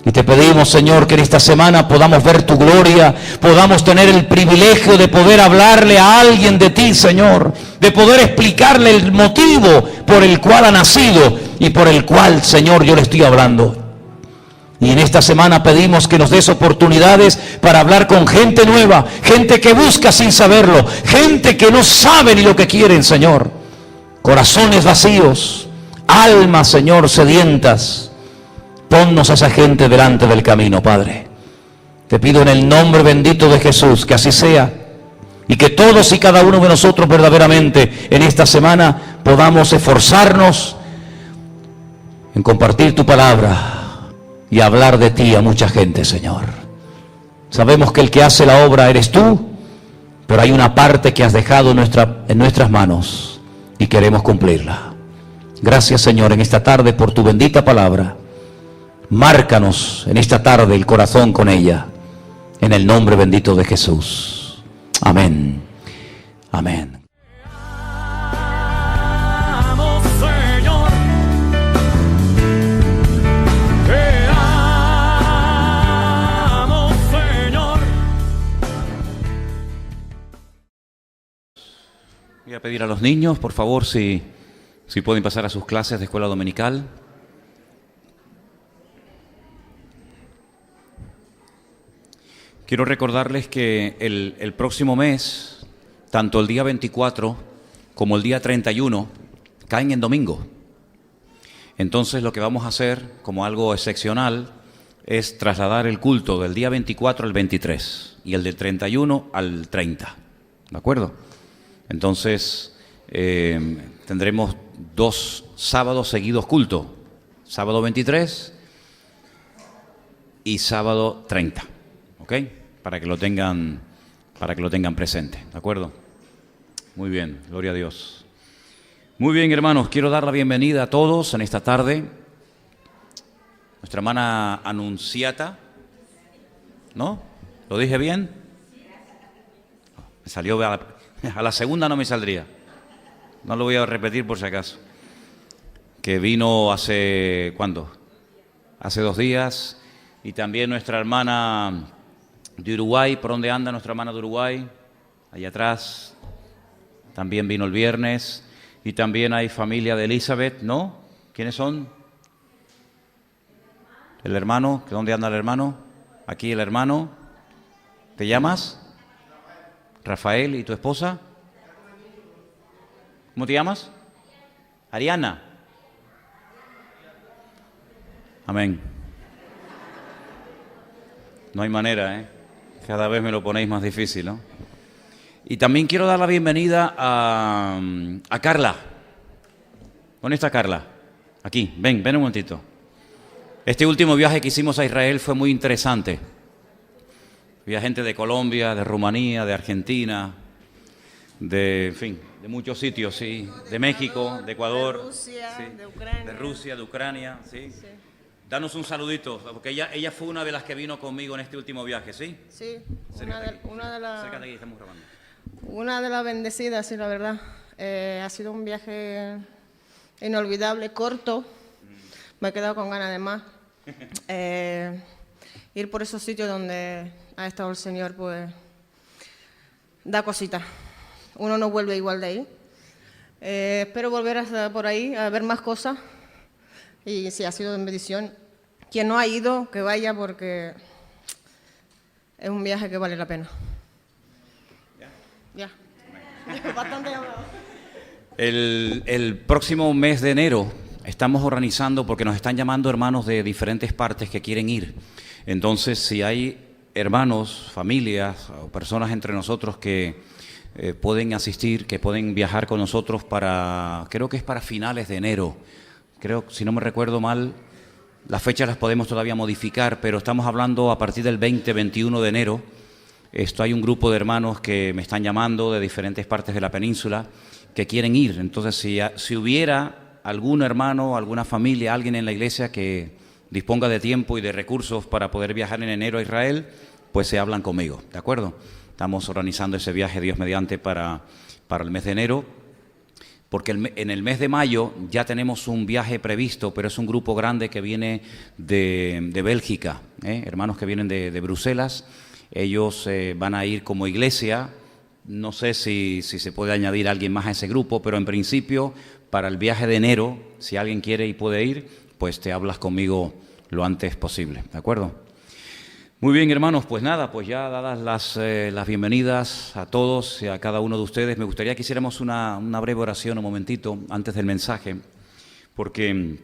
Y te pedimos, Señor, que en esta semana podamos ver tu gloria, podamos tener el privilegio de poder hablarle a alguien de ti, Señor, de poder explicarle el motivo por el cual ha nacido y por el cual, Señor, yo le estoy hablando. Y en esta semana pedimos que nos des oportunidades para hablar con gente nueva, gente que busca sin saberlo, gente que no sabe ni lo que quieren, Señor. Corazones vacíos, almas, Señor, sedientas. Ponnos a esa gente delante del camino, Padre. Te pido en el nombre bendito de Jesús que así sea. Y que todos y cada uno de nosotros verdaderamente en esta semana podamos esforzarnos en compartir tu palabra y hablar de ti a mucha gente, Señor. Sabemos que el que hace la obra eres tú, pero hay una parte que has dejado en nuestras manos y queremos cumplirla. Gracias, Señor, en esta tarde por tu bendita palabra. Márcanos en esta tarde el corazón con ella, en el nombre bendito de Jesús. Amén. Amén. Voy a pedir a los niños, por favor, si pueden pasar a sus clases de escuela dominical. Quiero recordarles que el próximo mes, tanto el día 24 como el día 31, caen en domingo. Entonces lo que vamos a hacer, como algo excepcional, es trasladar el culto del día 24 al 23 y el del 31 al 30. ¿De acuerdo? Entonces tendremos 2 sábados seguidos culto. Sábado 23 y sábado 30. ¿Ok? Para que lo tengan presente, ¿de acuerdo? Muy bien, gloria a Dios. Muy bien, hermanos, quiero dar la bienvenida a todos en esta tarde. Nuestra hermana Anunciata, ¿no? ¿Lo dije bien? Me salió, a la segunda no me saldría. No lo voy a repetir por si acaso. Que vino hace, ¿cuándo? Hace 2 días. Y también nuestra hermana de Uruguay. ¿Por dónde anda nuestra hermana de Uruguay? Allá atrás. También vino el viernes. Y también hay familia de Elizabeth, ¿no? ¿Quiénes son? El hermano. ¿Dónde anda el hermano? Aquí el hermano. ¿Te llamas? Rafael. ¿Y tu esposa? ¿Cómo te llamas? Ariana. Amén. No hay manera, ¿eh? Cada vez me lo ponéis más difícil, ¿no? Y también quiero dar la bienvenida a Carla. ¿Dónde está Carla? Aquí, ven un momentito. Este último viaje que hicimos a Israel fue muy interesante. Había gente de Colombia, de Rumanía, de Argentina, en fin, de muchos sitios, sí. De México, de Ecuador, de Rusia, sí. de Ucrania. De Rusia, de Ucrania, sí. Sí. Danos un saludito, porque ella fue una de las que vino conmigo en este último viaje, ¿sí? Sí, Acércate una aquí, estamos grabando. de las bendecidas, sí, la verdad. Ha sido un viaje inolvidable, corto. Me he quedado con ganas de más. Ir por esos sitios donde ha estado el Señor, pues, da cosita. Uno no vuelve igual de ahí. Espero volver hasta por ahí a ver más cosas. Y sí, ha sido de bendición. Quien no ha ido, que vaya, porque es un viaje que vale la pena. Ya. Bastante hablado. El próximo mes de enero estamos organizando, porque nos están llamando hermanos de diferentes partes que quieren ir. Entonces, si hay hermanos, familias o personas entre nosotros que pueden asistir, que pueden viajar con nosotros creo que es para finales de enero. Creo, si no me recuerdo mal, las fechas las podemos todavía modificar, pero estamos hablando a partir del 20-21 de enero. Hay un grupo de hermanos que me están llamando de diferentes partes de la península que quieren ir. Entonces, si hubiera algún hermano, alguna familia, alguien en la iglesia que disponga de tiempo y de recursos para poder viajar en enero a Israel, pues se hablan conmigo, ¿de acuerdo? Estamos organizando ese viaje, Dios mediante, para el mes de enero. porque en el mes de mayo ya tenemos un viaje previsto, pero es un grupo grande que viene de Bélgica, hermanos que vienen de Bruselas. Ellos van a ir como iglesia. No sé si se puede añadir a alguien más a ese grupo, pero en principio para el viaje de enero, si alguien quiere y puede ir, pues te hablas conmigo lo antes posible, ¿de acuerdo? Muy bien, hermanos, pues nada, pues ya dadas las bienvenidas a todos y a cada uno de ustedes, me gustaría que hiciéramos una breve oración un momentito antes del mensaje, porque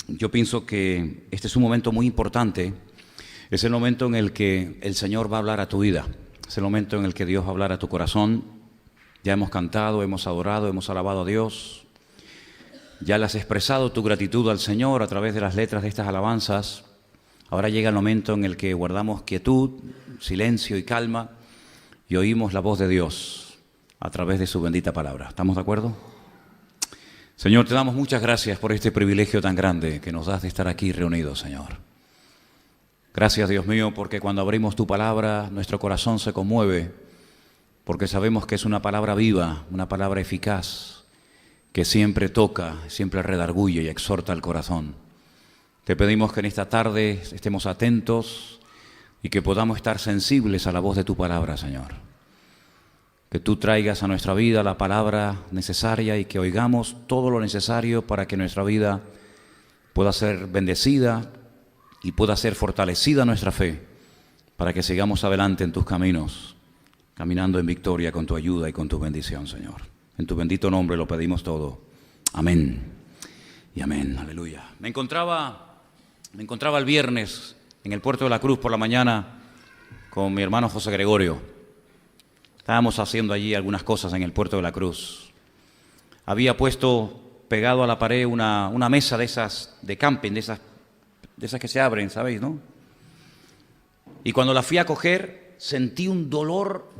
yo pienso que este es un momento muy importante, es el momento en el que el Señor va a hablar a tu vida, es el momento en el que Dios va a hablar a tu corazón. Ya hemos cantado, hemos adorado, hemos alabado a Dios, ya le has expresado tu gratitud al Señor a través de las letras de estas alabanzas. Ahora llega el momento en el que guardamos quietud, silencio y calma y oímos la voz de Dios a través de su bendita palabra. ¿Estamos de acuerdo? Señor, te damos muchas gracias por este privilegio tan grande que nos das de estar aquí reunidos, Señor. Gracias, Dios mío, porque cuando abrimos tu palabra, nuestro corazón se conmueve, porque sabemos que es una palabra viva, una palabra eficaz, que siempre toca, siempre redarguye y exhorta al corazón. Te pedimos que en esta tarde estemos atentos y que podamos estar sensibles a la voz de tu palabra, Señor. Que tú traigas a nuestra vida la palabra necesaria y que oigamos todo lo necesario para que nuestra vida pueda ser bendecida y pueda ser fortalecida nuestra fe, para que sigamos adelante en tus caminos, caminando en victoria con tu ayuda y con tu bendición, Señor. En tu bendito nombre lo pedimos todo. Amén y amén. Aleluya. Me encontraba el viernes en el Puerto de la Cruz por la mañana con mi hermano José Gregorio. Estábamos haciendo allí algunas cosas en el Puerto de la Cruz. Había puesto pegado a la pared una mesa de esas de camping, de esas que se abren, ¿sabéis, no? Y cuando la fui a coger, sentí un dolor,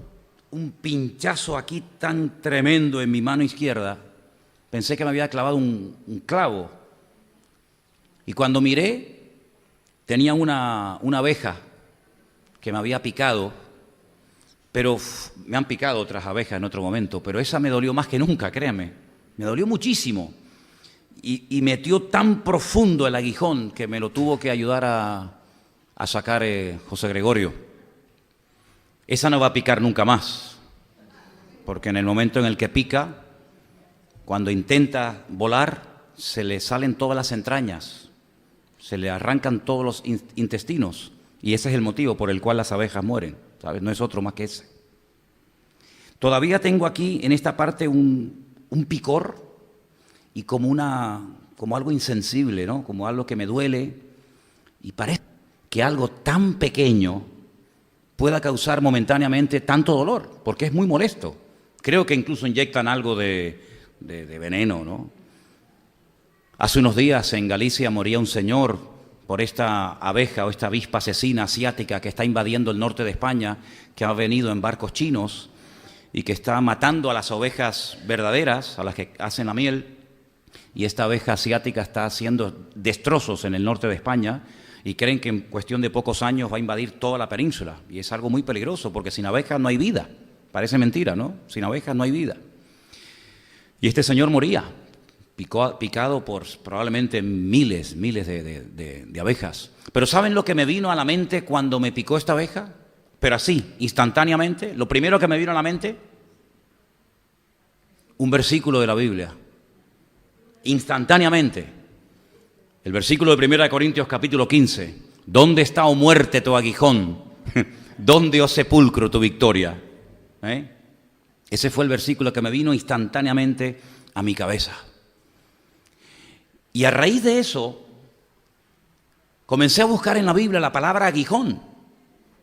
un pinchazo aquí tan tremendo en mi mano izquierda. Pensé que me había clavado un clavo. Y cuando miré, tenía una abeja que me había picado, pero me han picado otras abejas en otro momento, pero esa me dolió más que nunca, créanme. Me dolió muchísimo. Y metió tan profundo el aguijón que me lo tuvo que ayudar a sacar José Gregorio. Esa no va a picar nunca más, porque en el momento en el que pica, cuando intenta volar, se le salen todas las entrañas, se le arrancan todos los intestinos, y ese es el motivo por el cual las abejas mueren, ¿sabes? No es otro más que ese. Todavía tengo aquí en esta parte un picor y como algo insensible, ¿no? Como algo que me duele, y parece que algo tan pequeño pueda causar momentáneamente tanto dolor, porque es muy molesto. Creo que incluso inyectan algo de veneno, ¿no? Hace unos días en Galicia moría un señor por esta abeja o esta avispa asesina asiática que está invadiendo el norte de España, que ha venido en barcos chinos y que está matando a las ovejas verdaderas, a las que hacen la miel, y esta abeja asiática está haciendo destrozos en el norte de España y creen que en cuestión de pocos años va a invadir toda la península, y es algo muy peligroso porque sin abejas no hay vida. Parece mentira, ¿no? Sin abejas no hay vida. Y este señor moría, picado por probablemente miles de abejas. Pero ¿saben lo que me vino a la mente cuando me picó esta abeja? Pero así, instantáneamente, lo primero que me vino a la mente, un versículo de la Biblia. Instantáneamente. El versículo de 1 Corintios capítulo 15. ¿Dónde está, oh muerte, tu aguijón? ¿Dónde, oh sepulcro, tu victoria? Ese fue el versículo que me vino instantáneamente a mi cabeza. Y a raíz de eso, comencé a buscar en la Biblia la palabra aguijón.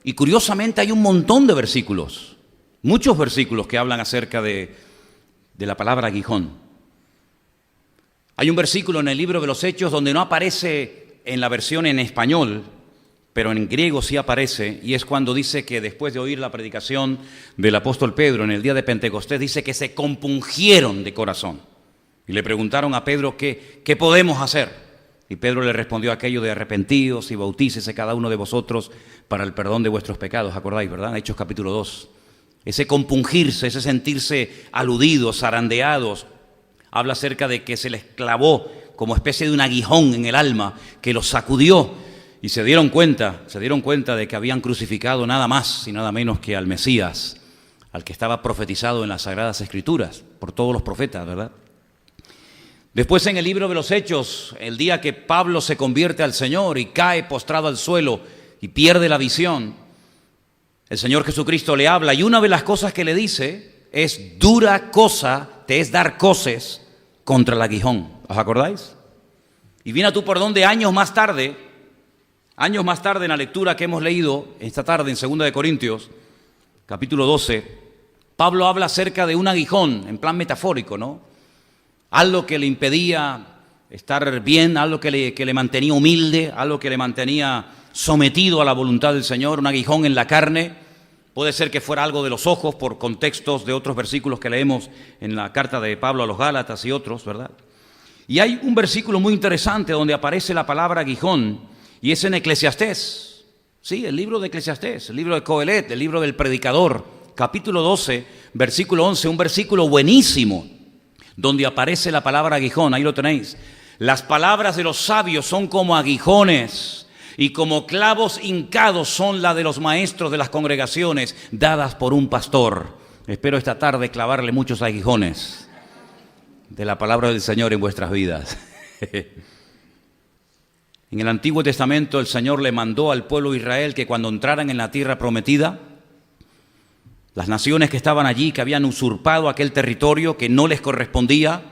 Y curiosamente hay un montón de versículos, muchos versículos que hablan acerca de la palabra aguijón. Hay un versículo en el libro de los Hechos donde no aparece en la versión en español, pero en griego sí aparece, y es cuando dice que después de oír la predicación del apóstol Pedro en el día de Pentecostés, dice que se compungieron de corazón. Y le preguntaron a Pedro qué podemos hacer. Y Pedro le respondió aquello de arrepentíos y bautícese cada uno de vosotros para el perdón de vuestros pecados. ¿Acordáis, verdad? Hechos capítulo 2. Ese compungirse, ese sentirse aludidos, zarandeados, Habla acerca de que se les clavó como especie de un aguijón en el alma, que los sacudió y se dieron cuenta de que habían crucificado nada más y nada menos que al Mesías, al que estaba profetizado en las Sagradas Escrituras, por todos los profetas, ¿verdad? Después en el libro de los Hechos, el día que Pablo se convierte al Señor y cae postrado al suelo y pierde la visión, el Señor Jesucristo le habla y una de las cosas que le dice es: dura cosa te es dar coces contra el aguijón. ¿Os acordáis? Y viene tú por donde años más tarde en la lectura que hemos leído esta tarde en 2 de Corintios, capítulo 12, Pablo habla acerca de un aguijón, en plan metafórico, ¿no? Algo que le impedía estar bien, algo que le mantenía humilde, algo que le mantenía sometido a la voluntad del Señor, un aguijón en la carne. Puede ser que fuera algo de los ojos, por contextos de otros versículos que leemos en la carta de Pablo a los Gálatas y otros, ¿verdad? Y hay un versículo muy interesante donde aparece la palabra aguijón, y es en Eclesiastés. Sí, el libro de Eclesiastés, el libro de Coelet, el libro del predicador, capítulo 12, versículo 11, un versículo buenísimo, donde aparece la palabra aguijón. Ahí lo tenéis. Las palabras de los sabios son como aguijones, y como clavos hincados son la de los maestros de las congregaciones, dadas por un pastor. Espero esta tarde clavarle muchos aguijones de la palabra del Señor en vuestras vidas. En el Antiguo Testamento el Señor le mandó al pueblo de Israel que cuando entraran en la tierra prometida, las naciones que estaban allí, que habían usurpado aquel territorio que no les correspondía,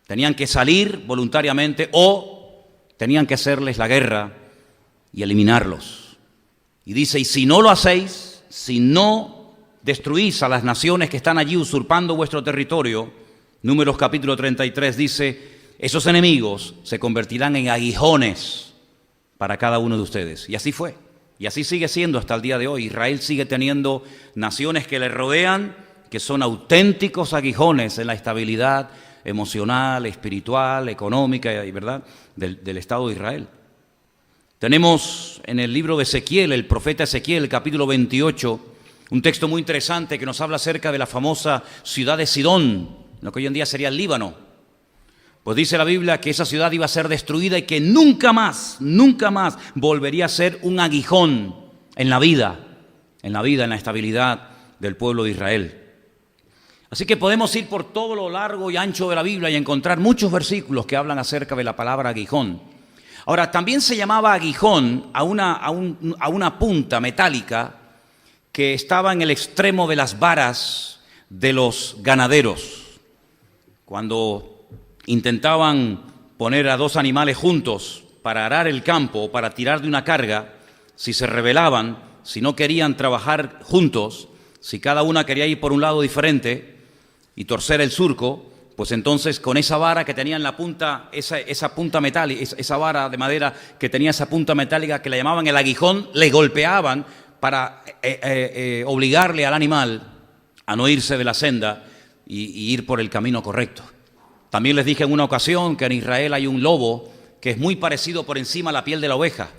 tenían que salir voluntariamente o tenían que hacerles la guerra y eliminarlos. Y dice: y si no lo hacéis, si no destruís a las naciones que están allí usurpando vuestro territorio, Números capítulo 33 dice: esos enemigos se convertirán en aguijones para cada uno de ustedes. Y así fue. Y así sigue siendo hasta el día de hoy. Israel sigue teniendo naciones que le rodean, que son auténticos aguijones en la estabilidad emocional, espiritual, económica, ¿verdad?, del Estado de Israel. Tenemos en el libro de Ezequiel, el profeta Ezequiel, capítulo 28, un texto muy interesante que nos habla acerca de la famosa ciudad de Sidón, lo que hoy en día sería el Líbano. Pues dice la Biblia que esa ciudad iba a ser destruida y que nunca más volvería a ser un aguijón en la vida, en la estabilidad del pueblo de Israel. Así que podemos ir por todo lo largo y ancho de la Biblia y encontrar muchos versículos que hablan acerca de la palabra aguijón. Ahora, también se llamaba aguijón a una punta metálica que estaba en el extremo de las varas de los ganaderos. Cuando intentaban poner a dos animales juntos para arar el campo o para tirar de una carga, si se rebelaban, si no querían trabajar juntos, si cada una quería ir por un lado diferente y torcer el surco, pues entonces con esa vara que tenía en la punta, esa punta metálica, esa vara de madera que tenía esa punta metálica que le llamaban el aguijón, le golpeaban para obligarle al animal a no irse de la senda y ir por el camino correcto. También les dije en una ocasión que en Israel hay un lobo que es muy parecido por encima a la piel de la oveja.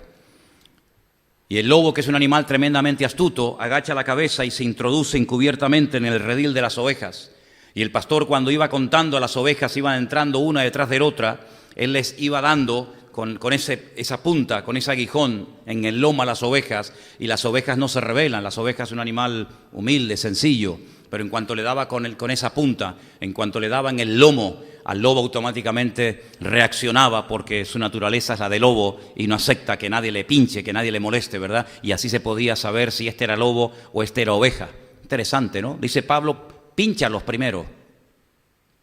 Y el lobo, que es un animal tremendamente astuto, agacha la cabeza y se introduce encubiertamente en el redil de las ovejas. Y el pastor, cuando iba contando a las ovejas, iban entrando una detrás de otra, él les iba dando con esa punta, con ese aguijón en el lomo a las ovejas, y las ovejas no se rebelan. Las ovejas es un animal humilde, sencillo, pero en cuanto le daba con esa punta, en cuanto le daba en el lomo, al lobo automáticamente reaccionaba, porque su naturaleza es la de lobo y no acepta que nadie le pinche, que nadie le moleste, ¿verdad? Y así se podía saber si este era lobo o este era oveja. Interesante, ¿no? Dice Pablo: pínchalos primero,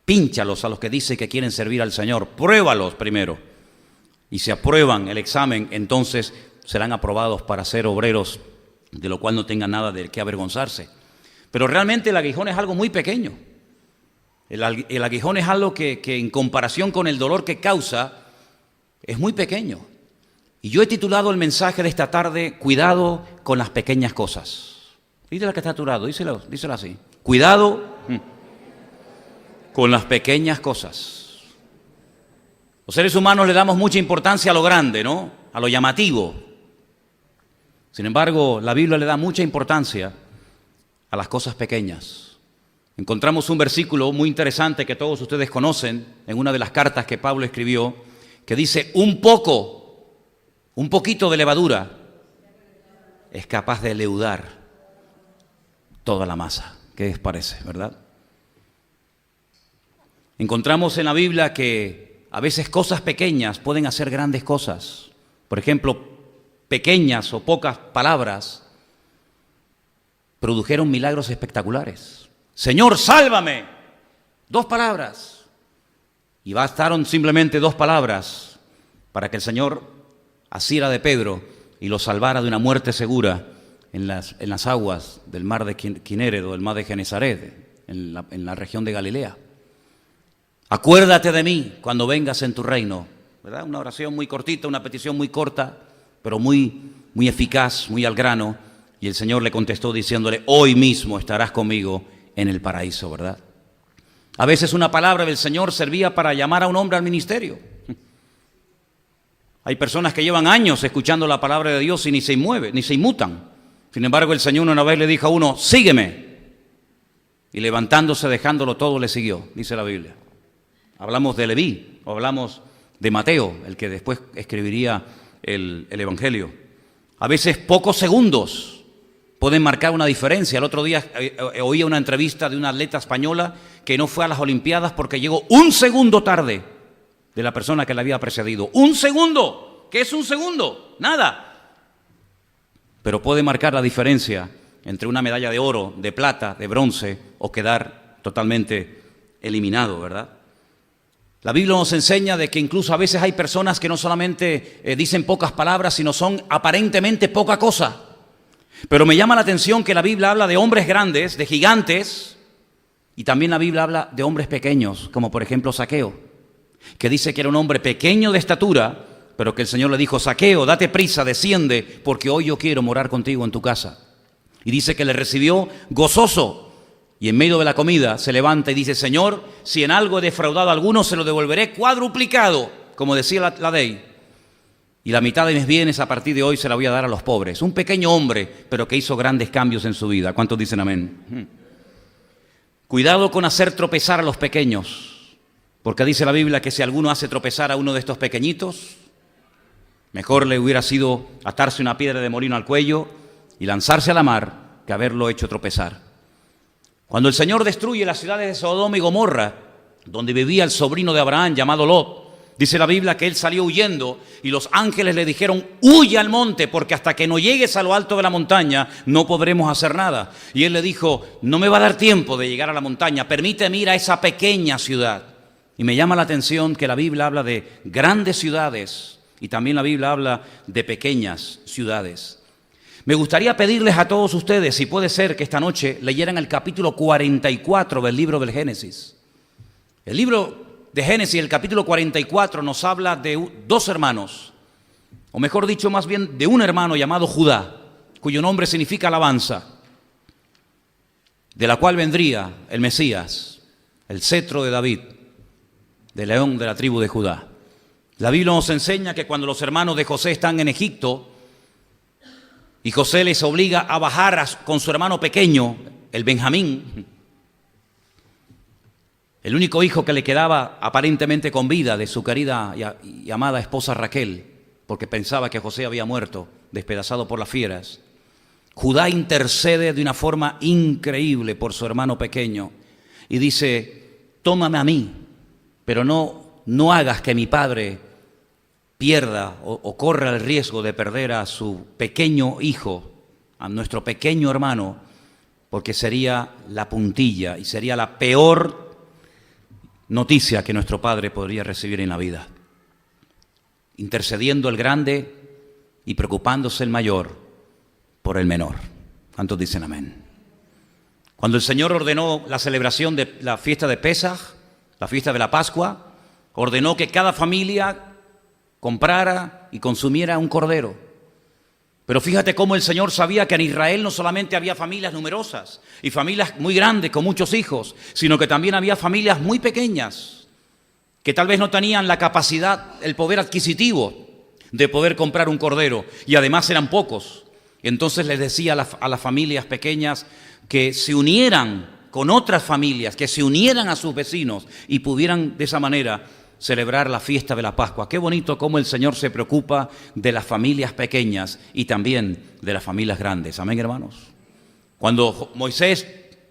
pínchalos a los que dicen que quieren servir al Señor, pruébalos primero. Y si aprueban el examen, entonces serán aprobados para ser obreros, de lo cual no tengan nada de qué avergonzarse. Pero realmente el aguijón es algo muy pequeño. El aguijón es algo que en comparación con el dolor que causa, es muy pequeño. Y yo he titulado el mensaje de esta tarde: cuidado con las pequeñas cosas. Díselo al que está a tu lado, díselo así. Cuidado con las pequeñas cosas. Los seres humanos le damos mucha importancia a lo grande, ¿no?, a lo llamativo. Sin embargo, la Biblia le da mucha importancia a las cosas pequeñas. Encontramos un versículo muy interesante que todos ustedes conocen en una de las cartas que Pablo escribió, que dice, un poquito de levadura es capaz de leudar toda la masa. ¿Qué les parece, verdad? Encontramos en la Biblia que a veces cosas pequeñas pueden hacer grandes cosas. Por ejemplo, pequeñas o pocas palabras produjeron milagros espectaculares. Señor, sálvame. 2 palabras. Y bastaron simplemente 2 palabras para que el Señor asiera de Pedro y lo salvara de una muerte segura en las aguas del mar de Quinéredo, del mar de Genesaret, en la región de Galilea. Acuérdate de mí cuando vengas en tu reino, ¿verdad? Una oración muy cortita, una petición muy corta, pero muy eficaz, muy al grano. Y el Señor le contestó diciéndole, hoy mismo estarás conmigo en el paraíso, ¿verdad? A veces una palabra del Señor servía para llamar a un hombre al ministerio. Hay personas que llevan años escuchando la palabra de Dios y ni se mueven, ni se inmutan. Sin embargo, el Señor una vez le dijo a uno, sígueme. Y levantándose, dejándolo todo, le siguió, dice la Biblia. Hablamos de Leví, o hablamos de Mateo, el que después escribiría el Evangelio. A veces pocos segundos pueden marcar una diferencia. El otro día oía una entrevista de una atleta española que no fue a las Olimpiadas porque llegó 1 segundo tarde de la persona que la había precedido. 1 segundo. ¿Qué es 1 segundo? Nada. Pero puede marcar la diferencia entre una medalla de oro, de plata, de bronce o quedar totalmente eliminado, ¿verdad? La Biblia nos enseña de que incluso a veces hay personas que no solamente dicen pocas palabras, sino son aparentemente poca cosa. Pero me llama la atención que la Biblia habla de hombres grandes, de gigantes, y también la Biblia habla de hombres pequeños, como por ejemplo Zaqueo, que dice que era un hombre pequeño de estatura, pero que el Señor le dijo, Zaqueo, date prisa, desciende, porque hoy yo quiero morar contigo en tu casa. Y dice que le recibió gozoso. Y en medio de la comida se levanta y dice, Señor, si en algo he defraudado a alguno, se lo devolveré cuadruplicado, como decía la ley. Y la mitad de mis bienes a partir de hoy se la voy a dar a los pobres. Un pequeño hombre, pero que hizo grandes cambios en su vida. ¿Cuántos dicen amén? Cuidado con hacer tropezar a los pequeños, porque dice la Biblia que si alguno hace tropezar a uno de estos pequeñitos, mejor le hubiera sido atarse una piedra de molino al cuello y lanzarse a la mar que haberlo hecho tropezar. Cuando el Señor destruye las ciudades de Sodoma y Gomorra, donde vivía el sobrino de Abraham llamado Lot, dice la Biblia que él salió huyendo y los ángeles le dijeron, huye al monte porque hasta que no llegues a lo alto de la montaña no podremos hacer nada. Y él le dijo, no me va a dar tiempo de llegar a la montaña, permíteme ir a esa pequeña ciudad. Y me llama la atención que la Biblia habla de grandes ciudades y también la Biblia habla de pequeñas ciudades. Me gustaría pedirles a todos ustedes, si puede ser, que esta noche leyeran el capítulo 44 del libro del Génesis. El libro de Génesis, el capítulo 44, nos habla de 2 hermanos, o mejor dicho, más bien de un hermano llamado Judá, cuyo nombre significa alabanza, de la cual vendría el Mesías, el cetro de David, de león de la tribu de Judá. La Biblia nos enseña que cuando los hermanos de José están en Egipto, y José les obliga a bajar con su hermano pequeño, el Benjamín, el único hijo que le quedaba aparentemente con vida de su querida y amada esposa Raquel, porque pensaba que José había muerto, despedazado por las fieras. Judá intercede de una forma increíble por su hermano pequeño y dice, tómame a mí, pero no hagas que mi padre pierda o corra el riesgo de perder a su pequeño hijo, a nuestro pequeño hermano, porque sería la puntilla y sería la peor noticia que nuestro padre podría recibir en la vida. Intercediendo el grande y preocupándose el mayor por el menor. ¿Cuántos dicen amén? Cuando el Señor ordenó la celebración de la fiesta de Pesaj, la fiesta de la Pascua, ordenó que cada familia comprara y consumiera un cordero. Pero fíjate cómo el Señor sabía que en Israel no solamente había familias numerosas y familias muy grandes con muchos hijos, sino que también había familias muy pequeñas que tal vez no tenían la capacidad, el poder adquisitivo de poder comprar un cordero, y además eran pocos. Y entonces les decía a las familias pequeñas que se unieran con otras familias, que se unieran a sus vecinos y pudieran de esa manera celebrar la fiesta de la Pascua. Qué bonito cómo el Señor se preocupa de las familias pequeñas y también de las familias grandes. Amén, hermanos. Cuando Moisés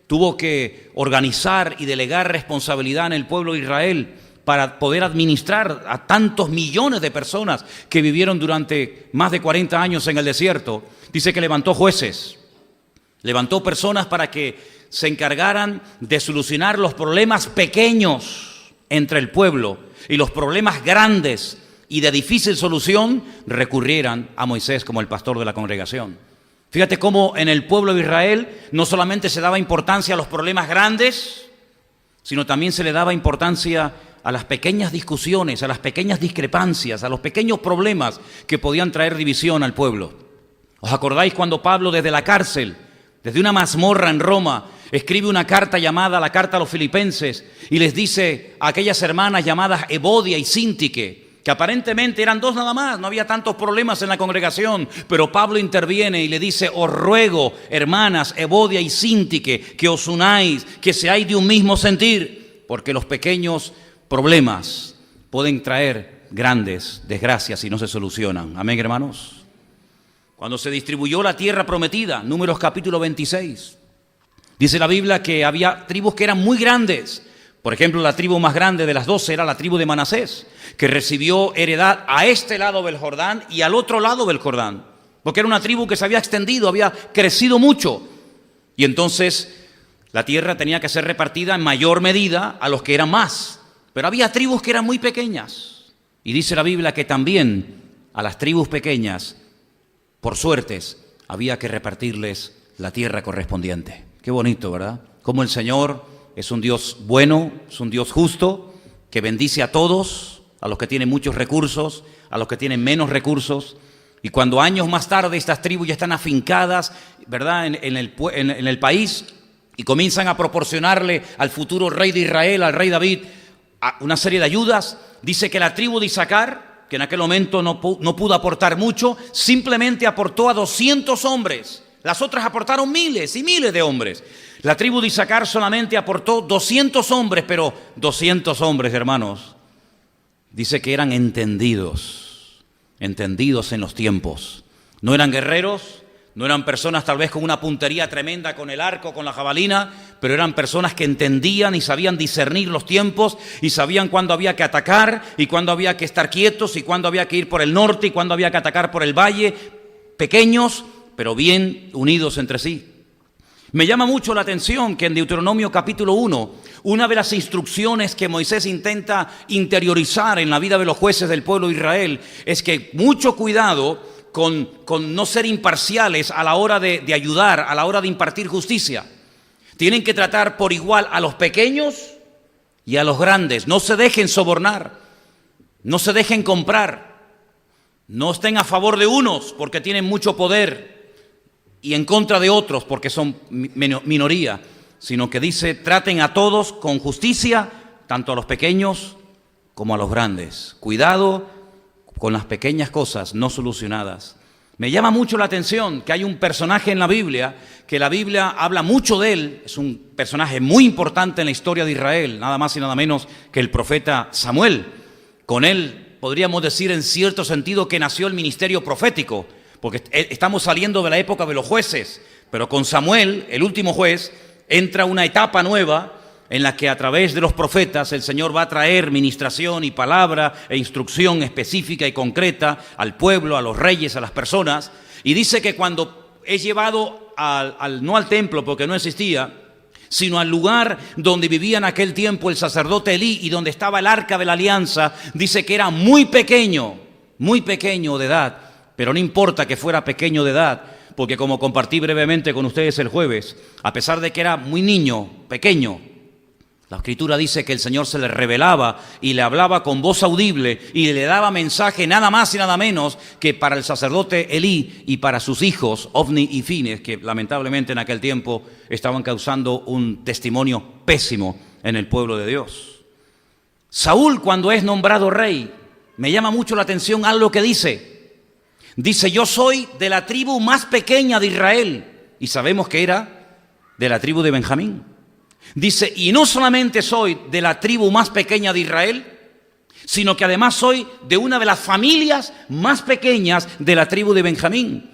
tuvo que organizar y delegar responsabilidad en el pueblo de Israel para poder administrar a tantos millones de personas que vivieron durante más de 40 años en el desierto, dice que levantó jueces, levantó personas para que se encargaran de solucionar los problemas pequeños entre el pueblo y los problemas grandes y de difícil solución recurrieran a Moisés como el pastor de la congregación. Fíjate cómo en el pueblo de Israel no solamente se daba importancia a los problemas grandes, sino también se le daba importancia a las pequeñas discusiones, a las pequeñas discrepancias, a los pequeños problemas que podían traer división al pueblo. ¿Os acordáis cuando Pablo desde la cárcel, desde una mazmorra en Roma, escribe una carta llamada la Carta a los Filipenses y les dice a aquellas hermanas llamadas Evodia y Síntique, que aparentemente eran dos nada más, no había tantos problemas en la congregación, pero Pablo interviene y le dice: os ruego, hermanas Evodia y Síntique, que os unáis, que seáis de un mismo sentir, porque los pequeños problemas pueden traer grandes desgracias si no se solucionan. Amén, hermanos. Cuando se distribuyó la tierra prometida, Números capítulo 26, dice la Biblia que había tribus que eran muy grandes. Por ejemplo, la tribu más grande de las 12 era la tribu de Manasés, que recibió heredad a este lado del Jordán y al otro lado del Jordán, porque era una tribu que se había extendido, había crecido mucho. Y entonces la tierra tenía que ser repartida en mayor medida a los que eran más. Pero había tribus que eran muy pequeñas. Y dice la Biblia que también a las tribus pequeñas, por suertes, había que repartirles la tierra correspondiente. Qué bonito, ¿verdad? Como el Señor es un Dios bueno, es un Dios justo, que bendice a todos, a los que tienen muchos recursos, a los que tienen menos recursos. Y cuando años más tarde estas tribus ya están afincadas, ¿verdad?, en el país, y comienzan a proporcionarle al futuro rey de Israel, al rey David, una serie de ayudas, dice que la tribu de Isaacar, que en aquel momento no pudo aportar mucho, simplemente aportó a 200 hombres. Las otras aportaron miles y miles de hombres. La tribu de Isaacar solamente aportó 200 hombres, pero 200 hombres, hermanos, dice que eran entendidos en los tiempos. No eran guerreros, no eran personas tal vez con una puntería tremenda con el arco, con la jabalina, pero eran personas que entendían y sabían discernir los tiempos y sabían cuándo había que atacar y cuándo había que estar quietos y cuándo había que ir por el norte y cuándo había que atacar por el valle. Pequeños, pero bien unidos entre sí. Me llama mucho la atención que en Deuteronomio capítulo 1, una de las instrucciones que Moisés intenta interiorizar en la vida de los jueces del pueblo de Israel es que mucho cuidado con no ser imparciales a la hora de ayudar, a la hora de impartir justicia. Tienen que tratar por igual a los pequeños y a los grandes. No se dejen sobornar, no se dejen comprar, no estén a favor de unos porque tienen mucho poder y en contra de otros porque son minoría, sino que dice: traten a todos con justicia, tanto a los pequeños como a los grandes. Cuidado con las pequeñas cosas no solucionadas. Me llama mucho la atención que hay un personaje en la Biblia, que la Biblia habla mucho de él, es un personaje muy importante en la historia de Israel, nada más y nada menos que el profeta Samuel. Con él podríamos decir en cierto sentido que nació el ministerio profético, porque estamos saliendo de la época de los jueces, pero con Samuel, el último juez, entra una etapa nueva en la que a través de los profetas el Señor va a traer ministración y palabra e instrucción específica y concreta al pueblo, a los reyes, a las personas. Y dice que cuando es llevado no al templo, porque no existía, sino al lugar donde vivía en aquel tiempo el sacerdote Elí y donde estaba el arca de la alianza, dice que era muy pequeño de edad. Pero no importa que fuera pequeño de edad, porque como compartí brevemente con ustedes el jueves, a pesar de que era muy niño, pequeño, la Escritura dice que el Señor se le revelaba y le hablaba con voz audible y le daba mensaje nada más y nada menos que para el sacerdote Elí y para sus hijos, Ofni y Fines, que lamentablemente en aquel tiempo estaban causando un testimonio pésimo en el pueblo de Dios. Saúl, cuando es nombrado rey, me llama mucho la atención algo que dice. Dice: yo soy de la tribu más pequeña de Israel. Y sabemos que era de la tribu de Benjamín. Dice, y no solamente soy de la tribu más pequeña de Israel, sino que además soy de una de las familias más pequeñas de la tribu de Benjamín.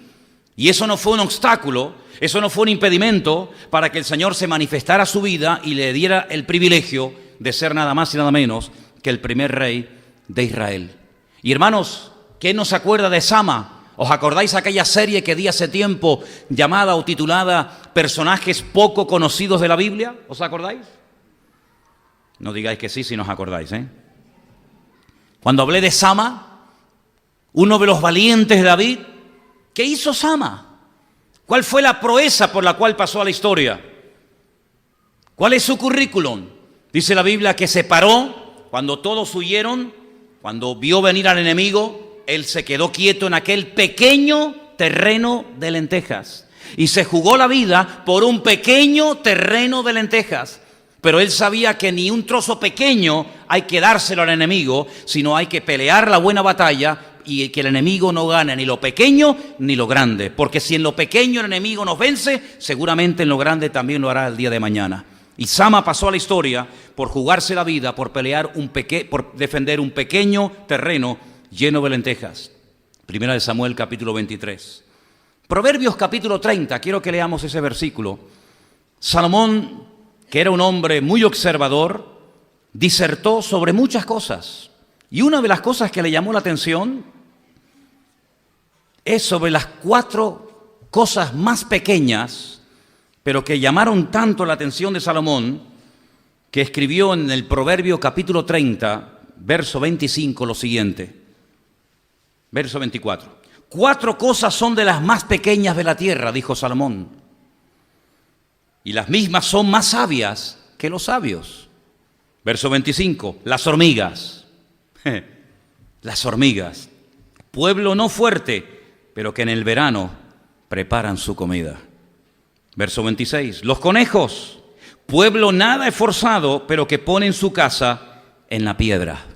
Y eso no fue un obstáculo, eso no fue un impedimento para que el Señor se manifestara a su vida y le diera el privilegio de ser nada más y nada menos que el primer rey de Israel. Y hermanos, ¿quién nos acuerda de Sama? ¿Os acordáis aquella serie que di hace tiempo llamada o titulada Personajes poco conocidos de la Biblia? ¿Os acordáis? No digáis que sí si no os acordáis, ¿eh? Cuando hablé de Sama, uno de los valientes de David, ¿qué hizo Sama? ¿Cuál fue la proeza por la cual pasó a la historia? ¿Cuál es su currículum? Dice la Biblia que se paró cuando todos huyeron, cuando vio venir al enemigo, él se quedó quieto en aquel pequeño terreno de lentejas y se jugó la vida por un pequeño terreno de lentejas. Pero él sabía que ni un trozo pequeño hay que dárselo al enemigo, sino hay que pelear la buena batalla y que el enemigo no gane ni lo pequeño ni lo grande. Porque si en lo pequeño el enemigo nos vence, seguramente en lo grande también lo hará el día de mañana. Y Sama pasó a la historia por jugarse la vida, por pelear por defender un pequeño terreno lleno de lentejas. Primera de Samuel, capítulo 23. Proverbios, capítulo 30. Quiero que leamos ese versículo. Salomón, que era un hombre muy observador, disertó sobre muchas cosas. Y una de las cosas que le llamó la atención es sobre las 4 cosas más pequeñas, pero que llamaron tanto la atención de Salomón, que escribió en el Proverbio capítulo 30, verso 25, lo siguiente. Verso 24. 4 cosas son de las más pequeñas de la tierra, dijo Salomón, y las mismas son más sabias que los sabios. Verso 25, las hormigas. Las hormigas, pueblo no fuerte, pero que en el verano preparan su comida. Verso 26, los conejos, pueblo nada esforzado, pero que ponen su casa en la piedra.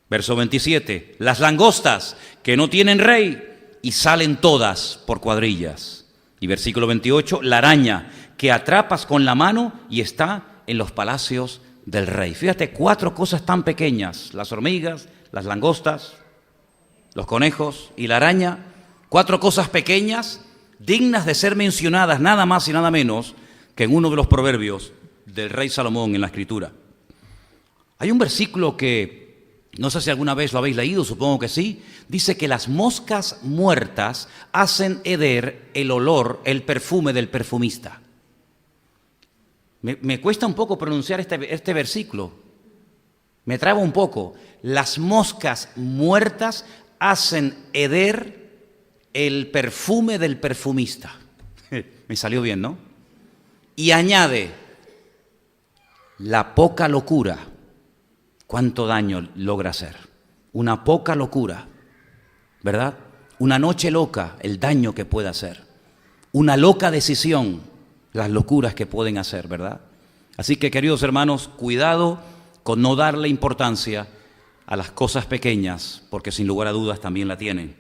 Verso 27, las langostas, que no tienen rey y salen todas por cuadrillas. Y versículo 28, la araña, que atrapas con la mano y está en los palacios del rey. Fíjate, 4 cosas tan pequeñas: las hormigas, las langostas, los conejos y la araña. 4 cosas pequeñas dignas de ser mencionadas nada más y nada menos que en uno de los proverbios del rey Salomón en la Escritura. Hay un versículo que no sé si alguna vez lo habéis leído, supongo que sí. Dice que las moscas muertas hacen heder el olor, el perfume del perfumista. Me cuesta un poco pronunciar este versículo. Me traba un poco. Las moscas muertas hacen heder el perfume del perfumista. Me salió bien, ¿no? Y añade, la poca locura, ¿cuánto daño logra hacer? Una poca locura, ¿verdad? Una noche loca, el daño que puede hacer. Una loca decisión, las locuras que pueden hacer, ¿verdad? Así que, queridos hermanos, cuidado con no darle importancia a las cosas pequeñas, porque sin lugar a dudas también la tienen.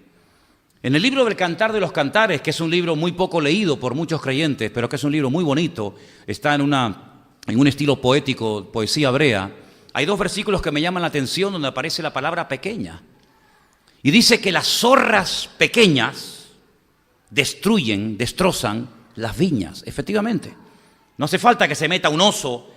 En el libro del Cantar de los Cantares, que es un libro muy poco leído por muchos creyentes, pero que es un libro muy bonito, está en un estilo poético, poesía hebrea, hay 2 versículos que me llaman la atención donde aparece la palabra pequeña. Y dice que las zorras pequeñas destrozan las viñas, efectivamente. No hace falta que se meta un oso,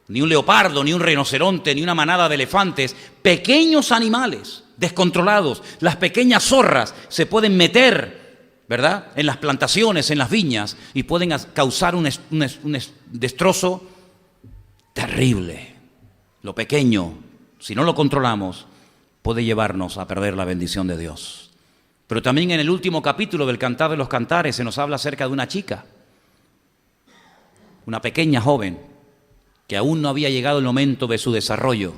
ni un leopardo, ni un rinoceronte, ni una manada de elefantes. Pequeños animales descontrolados, las pequeñas zorras se pueden meter, ¿verdad?, en las plantaciones, en las viñas, y pueden causar un destrozo terrible. Lo pequeño, si no lo controlamos, puede llevarnos a perder la bendición de Dios. Pero también en el último capítulo del Cantar de los Cantares se nos habla acerca de una chica, una pequeña joven, que aún no había llegado el momento de su desarrollo.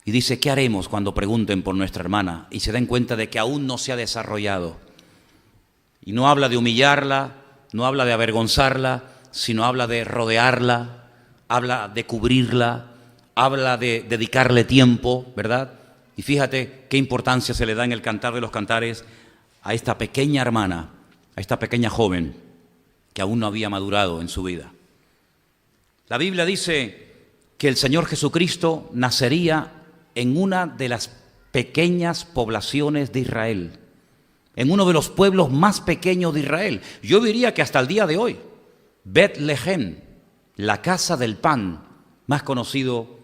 Y dice, ¿qué haremos cuando pregunten por nuestra hermana y se den cuenta de que aún no se ha desarrollado? Y no habla de humillarla, no habla de avergonzarla, sino habla de rodearla, habla de cubrirla, habla de dedicarle tiempo, ¿verdad? Y fíjate qué importancia se le da en el Cantar de los Cantares a esta pequeña hermana, a esta pequeña joven que aún no había madurado en su vida. La Biblia dice que el Señor Jesucristo nacería en una de las pequeñas poblaciones de Israel, en uno de los pueblos más pequeños de Israel. Yo diría que hasta el día de hoy, Betlehem, la casa del pan, más conocido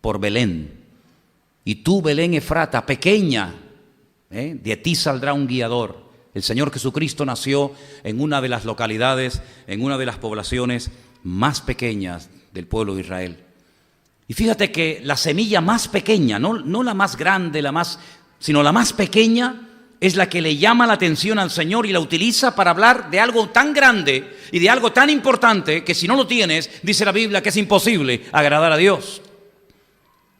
por Belén. Y tú, Belén Efrata, pequeña, de ti saldrá un guiador. El Señor Jesucristo nació en una de las localidades, en una de las poblaciones más pequeñas del pueblo de Israel. Y fíjate que la semilla más pequeña, no la más grande, sino la más pequeña, es la que le llama la atención al Señor y la utiliza para hablar de algo tan grande y de algo tan importante que si no lo tienes, dice la Biblia que es imposible agradar a Dios.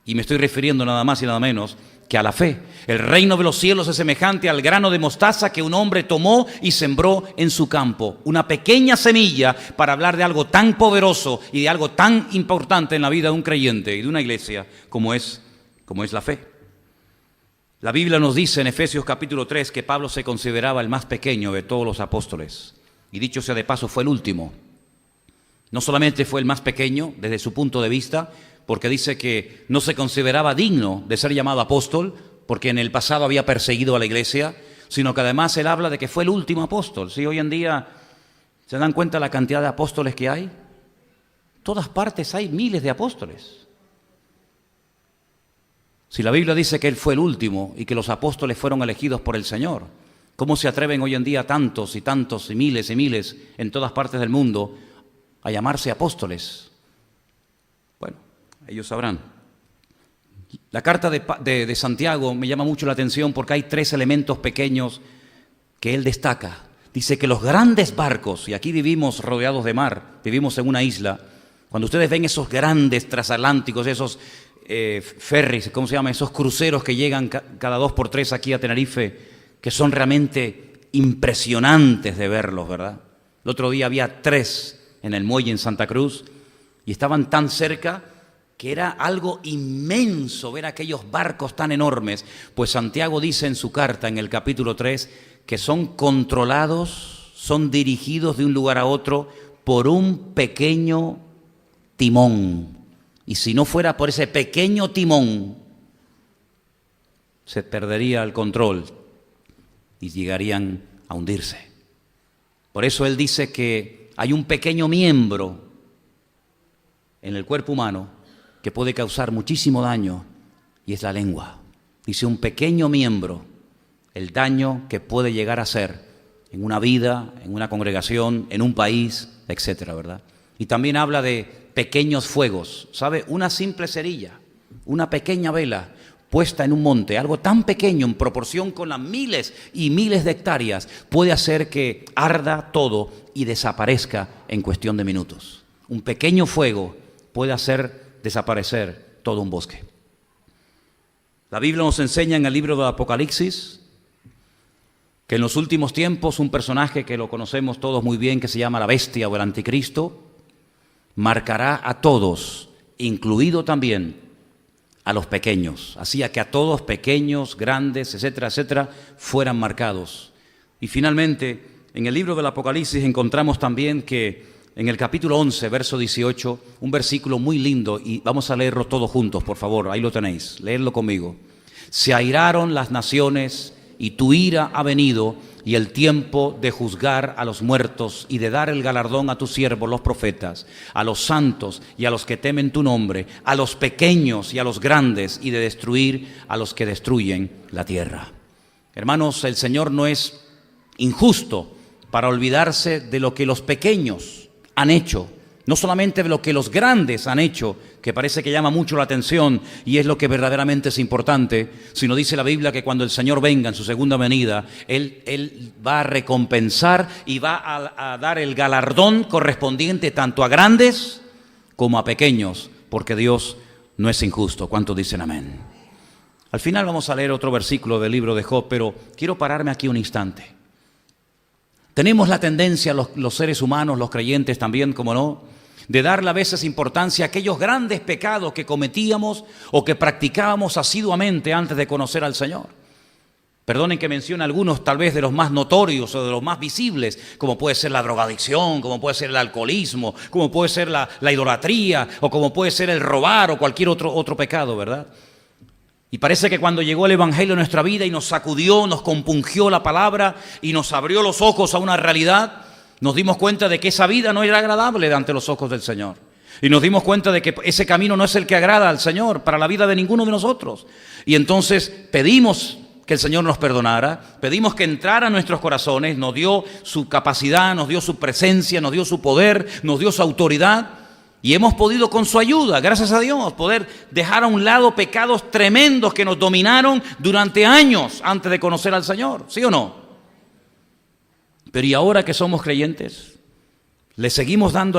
Y me estoy refiriendo nada más y nada menos que a la fe. El reino de los cielos es semejante al grano de mostaza que un hombre tomó y sembró en su campo. Una pequeña semilla para hablar de algo tan poderoso y de algo tan importante en la vida de un creyente y de una iglesia como es la fe. La Biblia nos dice en Efesios capítulo 3 que Pablo se consideraba el más pequeño de todos los apóstoles. Y dicho sea de paso, fue el último. No solamente fue el más pequeño desde su punto de vista, porque dice que no se consideraba digno de ser llamado apóstol, porque en el pasado había perseguido a la iglesia, sino que además él habla de que fue el último apóstol. ¿Sí? Hoy en día, ¿se dan cuenta la cantidad de apóstoles que hay? En todas partes hay miles de apóstoles. Si la Biblia dice que él fue el último y que los apóstoles fueron elegidos por el Señor, ¿cómo se atreven hoy en día tantos y tantos y miles en todas partes del mundo a llamarse apóstoles? Bueno, ellos sabrán. La carta de Santiago me llama mucho la atención porque hay 3 elementos pequeños que él destaca. Dice que los grandes barcos, y aquí vivimos rodeados de mar, vivimos en una isla, cuando ustedes ven esos grandes transatlánticos, esos ferries, ¿cómo se llama? Esos cruceros que llegan cada 2 por 3 aquí a Tenerife, que son realmente impresionantes de verlos, ¿verdad? El otro día había 3 en el muelle en Santa Cruz y estaban tan cerca que era algo inmenso ver aquellos barcos tan enormes. Pues Santiago dice en su carta, en el capítulo 3, que son controlados, son dirigidos de un lugar a otro por un pequeño timón. Y si no fuera por ese pequeño timón, se perdería el control y llegarían a hundirse. Por eso él dice que hay un pequeño miembro en el cuerpo humano que puede causar muchísimo daño, y es la lengua. Dice un pequeño miembro, el daño que puede llegar a ser en una vida, en una congregación, en un país, etcétera, ¿verdad? Y también habla de pequeños fuegos, ¿sabe? Una simple cerilla, una pequeña vela puesta en un monte, algo tan pequeño en proporción con las miles y miles de hectáreas, puede hacer que arda todo y desaparezca en cuestión de minutos. Un pequeño fuego puede hacer desaparecer todo un bosque. La Biblia nos enseña en el libro de Apocalipsis que en los últimos tiempos un personaje que lo conocemos todos muy bien, que se llama la bestia o el anticristo, marcará a todos, incluido también a los pequeños. Hacía que a todos, pequeños, grandes, etcétera, etcétera, fueran marcados. Y finalmente, en el libro del Apocalipsis encontramos también que en el capítulo 11, verso 18, un versículo muy lindo, y vamos a leerlo todos juntos, por favor, ahí lo tenéis, leedlo conmigo. Se airaron las naciones y tu ira ha venido, y el tiempo de juzgar a los muertos y de dar el galardón a tus siervos los profetas, a los santos y a los que temen tu nombre, a los pequeños y a los grandes, y de destruir a los que destruyen la tierra. Hermanos, el Señor no es injusto para olvidarse de lo que los pequeños han hecho, no solamente de lo que los grandes han hecho, que parece que llama mucho la atención y es lo que verdaderamente es importante, sino dice la Biblia que cuando el Señor venga en su segunda venida, Él va a recompensar y va a dar el galardón correspondiente tanto a grandes como a pequeños, porque Dios no es injusto. ¿Cuántos dicen amén? Al final vamos a leer otro versículo del libro de Job, pero quiero pararme aquí un instante. Tenemos la tendencia, los seres humanos, los creyentes también, como no, de darle a veces importancia a aquellos grandes pecados que cometíamos o que practicábamos asiduamente antes de conocer al Señor. Perdonen que mencione algunos tal vez de los más notorios o de los más visibles, como puede ser la drogadicción, como puede ser el alcoholismo, como puede ser la idolatría, o como puede ser el robar o cualquier otro pecado, ¿verdad? Y parece que cuando llegó el Evangelio a nuestra vida y nos sacudió, nos compungió la palabra y nos abrió los ojos a una realidad, nos dimos cuenta de que esa vida no era agradable ante los ojos del Señor. Y nos dimos cuenta de que ese camino no es el que agrada al Señor para la vida de ninguno de nosotros. Y entonces pedimos que el Señor nos perdonara, pedimos que entrara en nuestros corazones, nos dio su capacidad, nos dio su presencia, nos dio su poder, nos dio su autoridad. Y hemos podido con su ayuda, gracias a Dios, poder dejar a un lado pecados tremendos que nos dominaron durante años antes de conocer al Señor, ¿sí o no? Pero ¿y ahora que somos creyentes? ¿Le seguimos dando la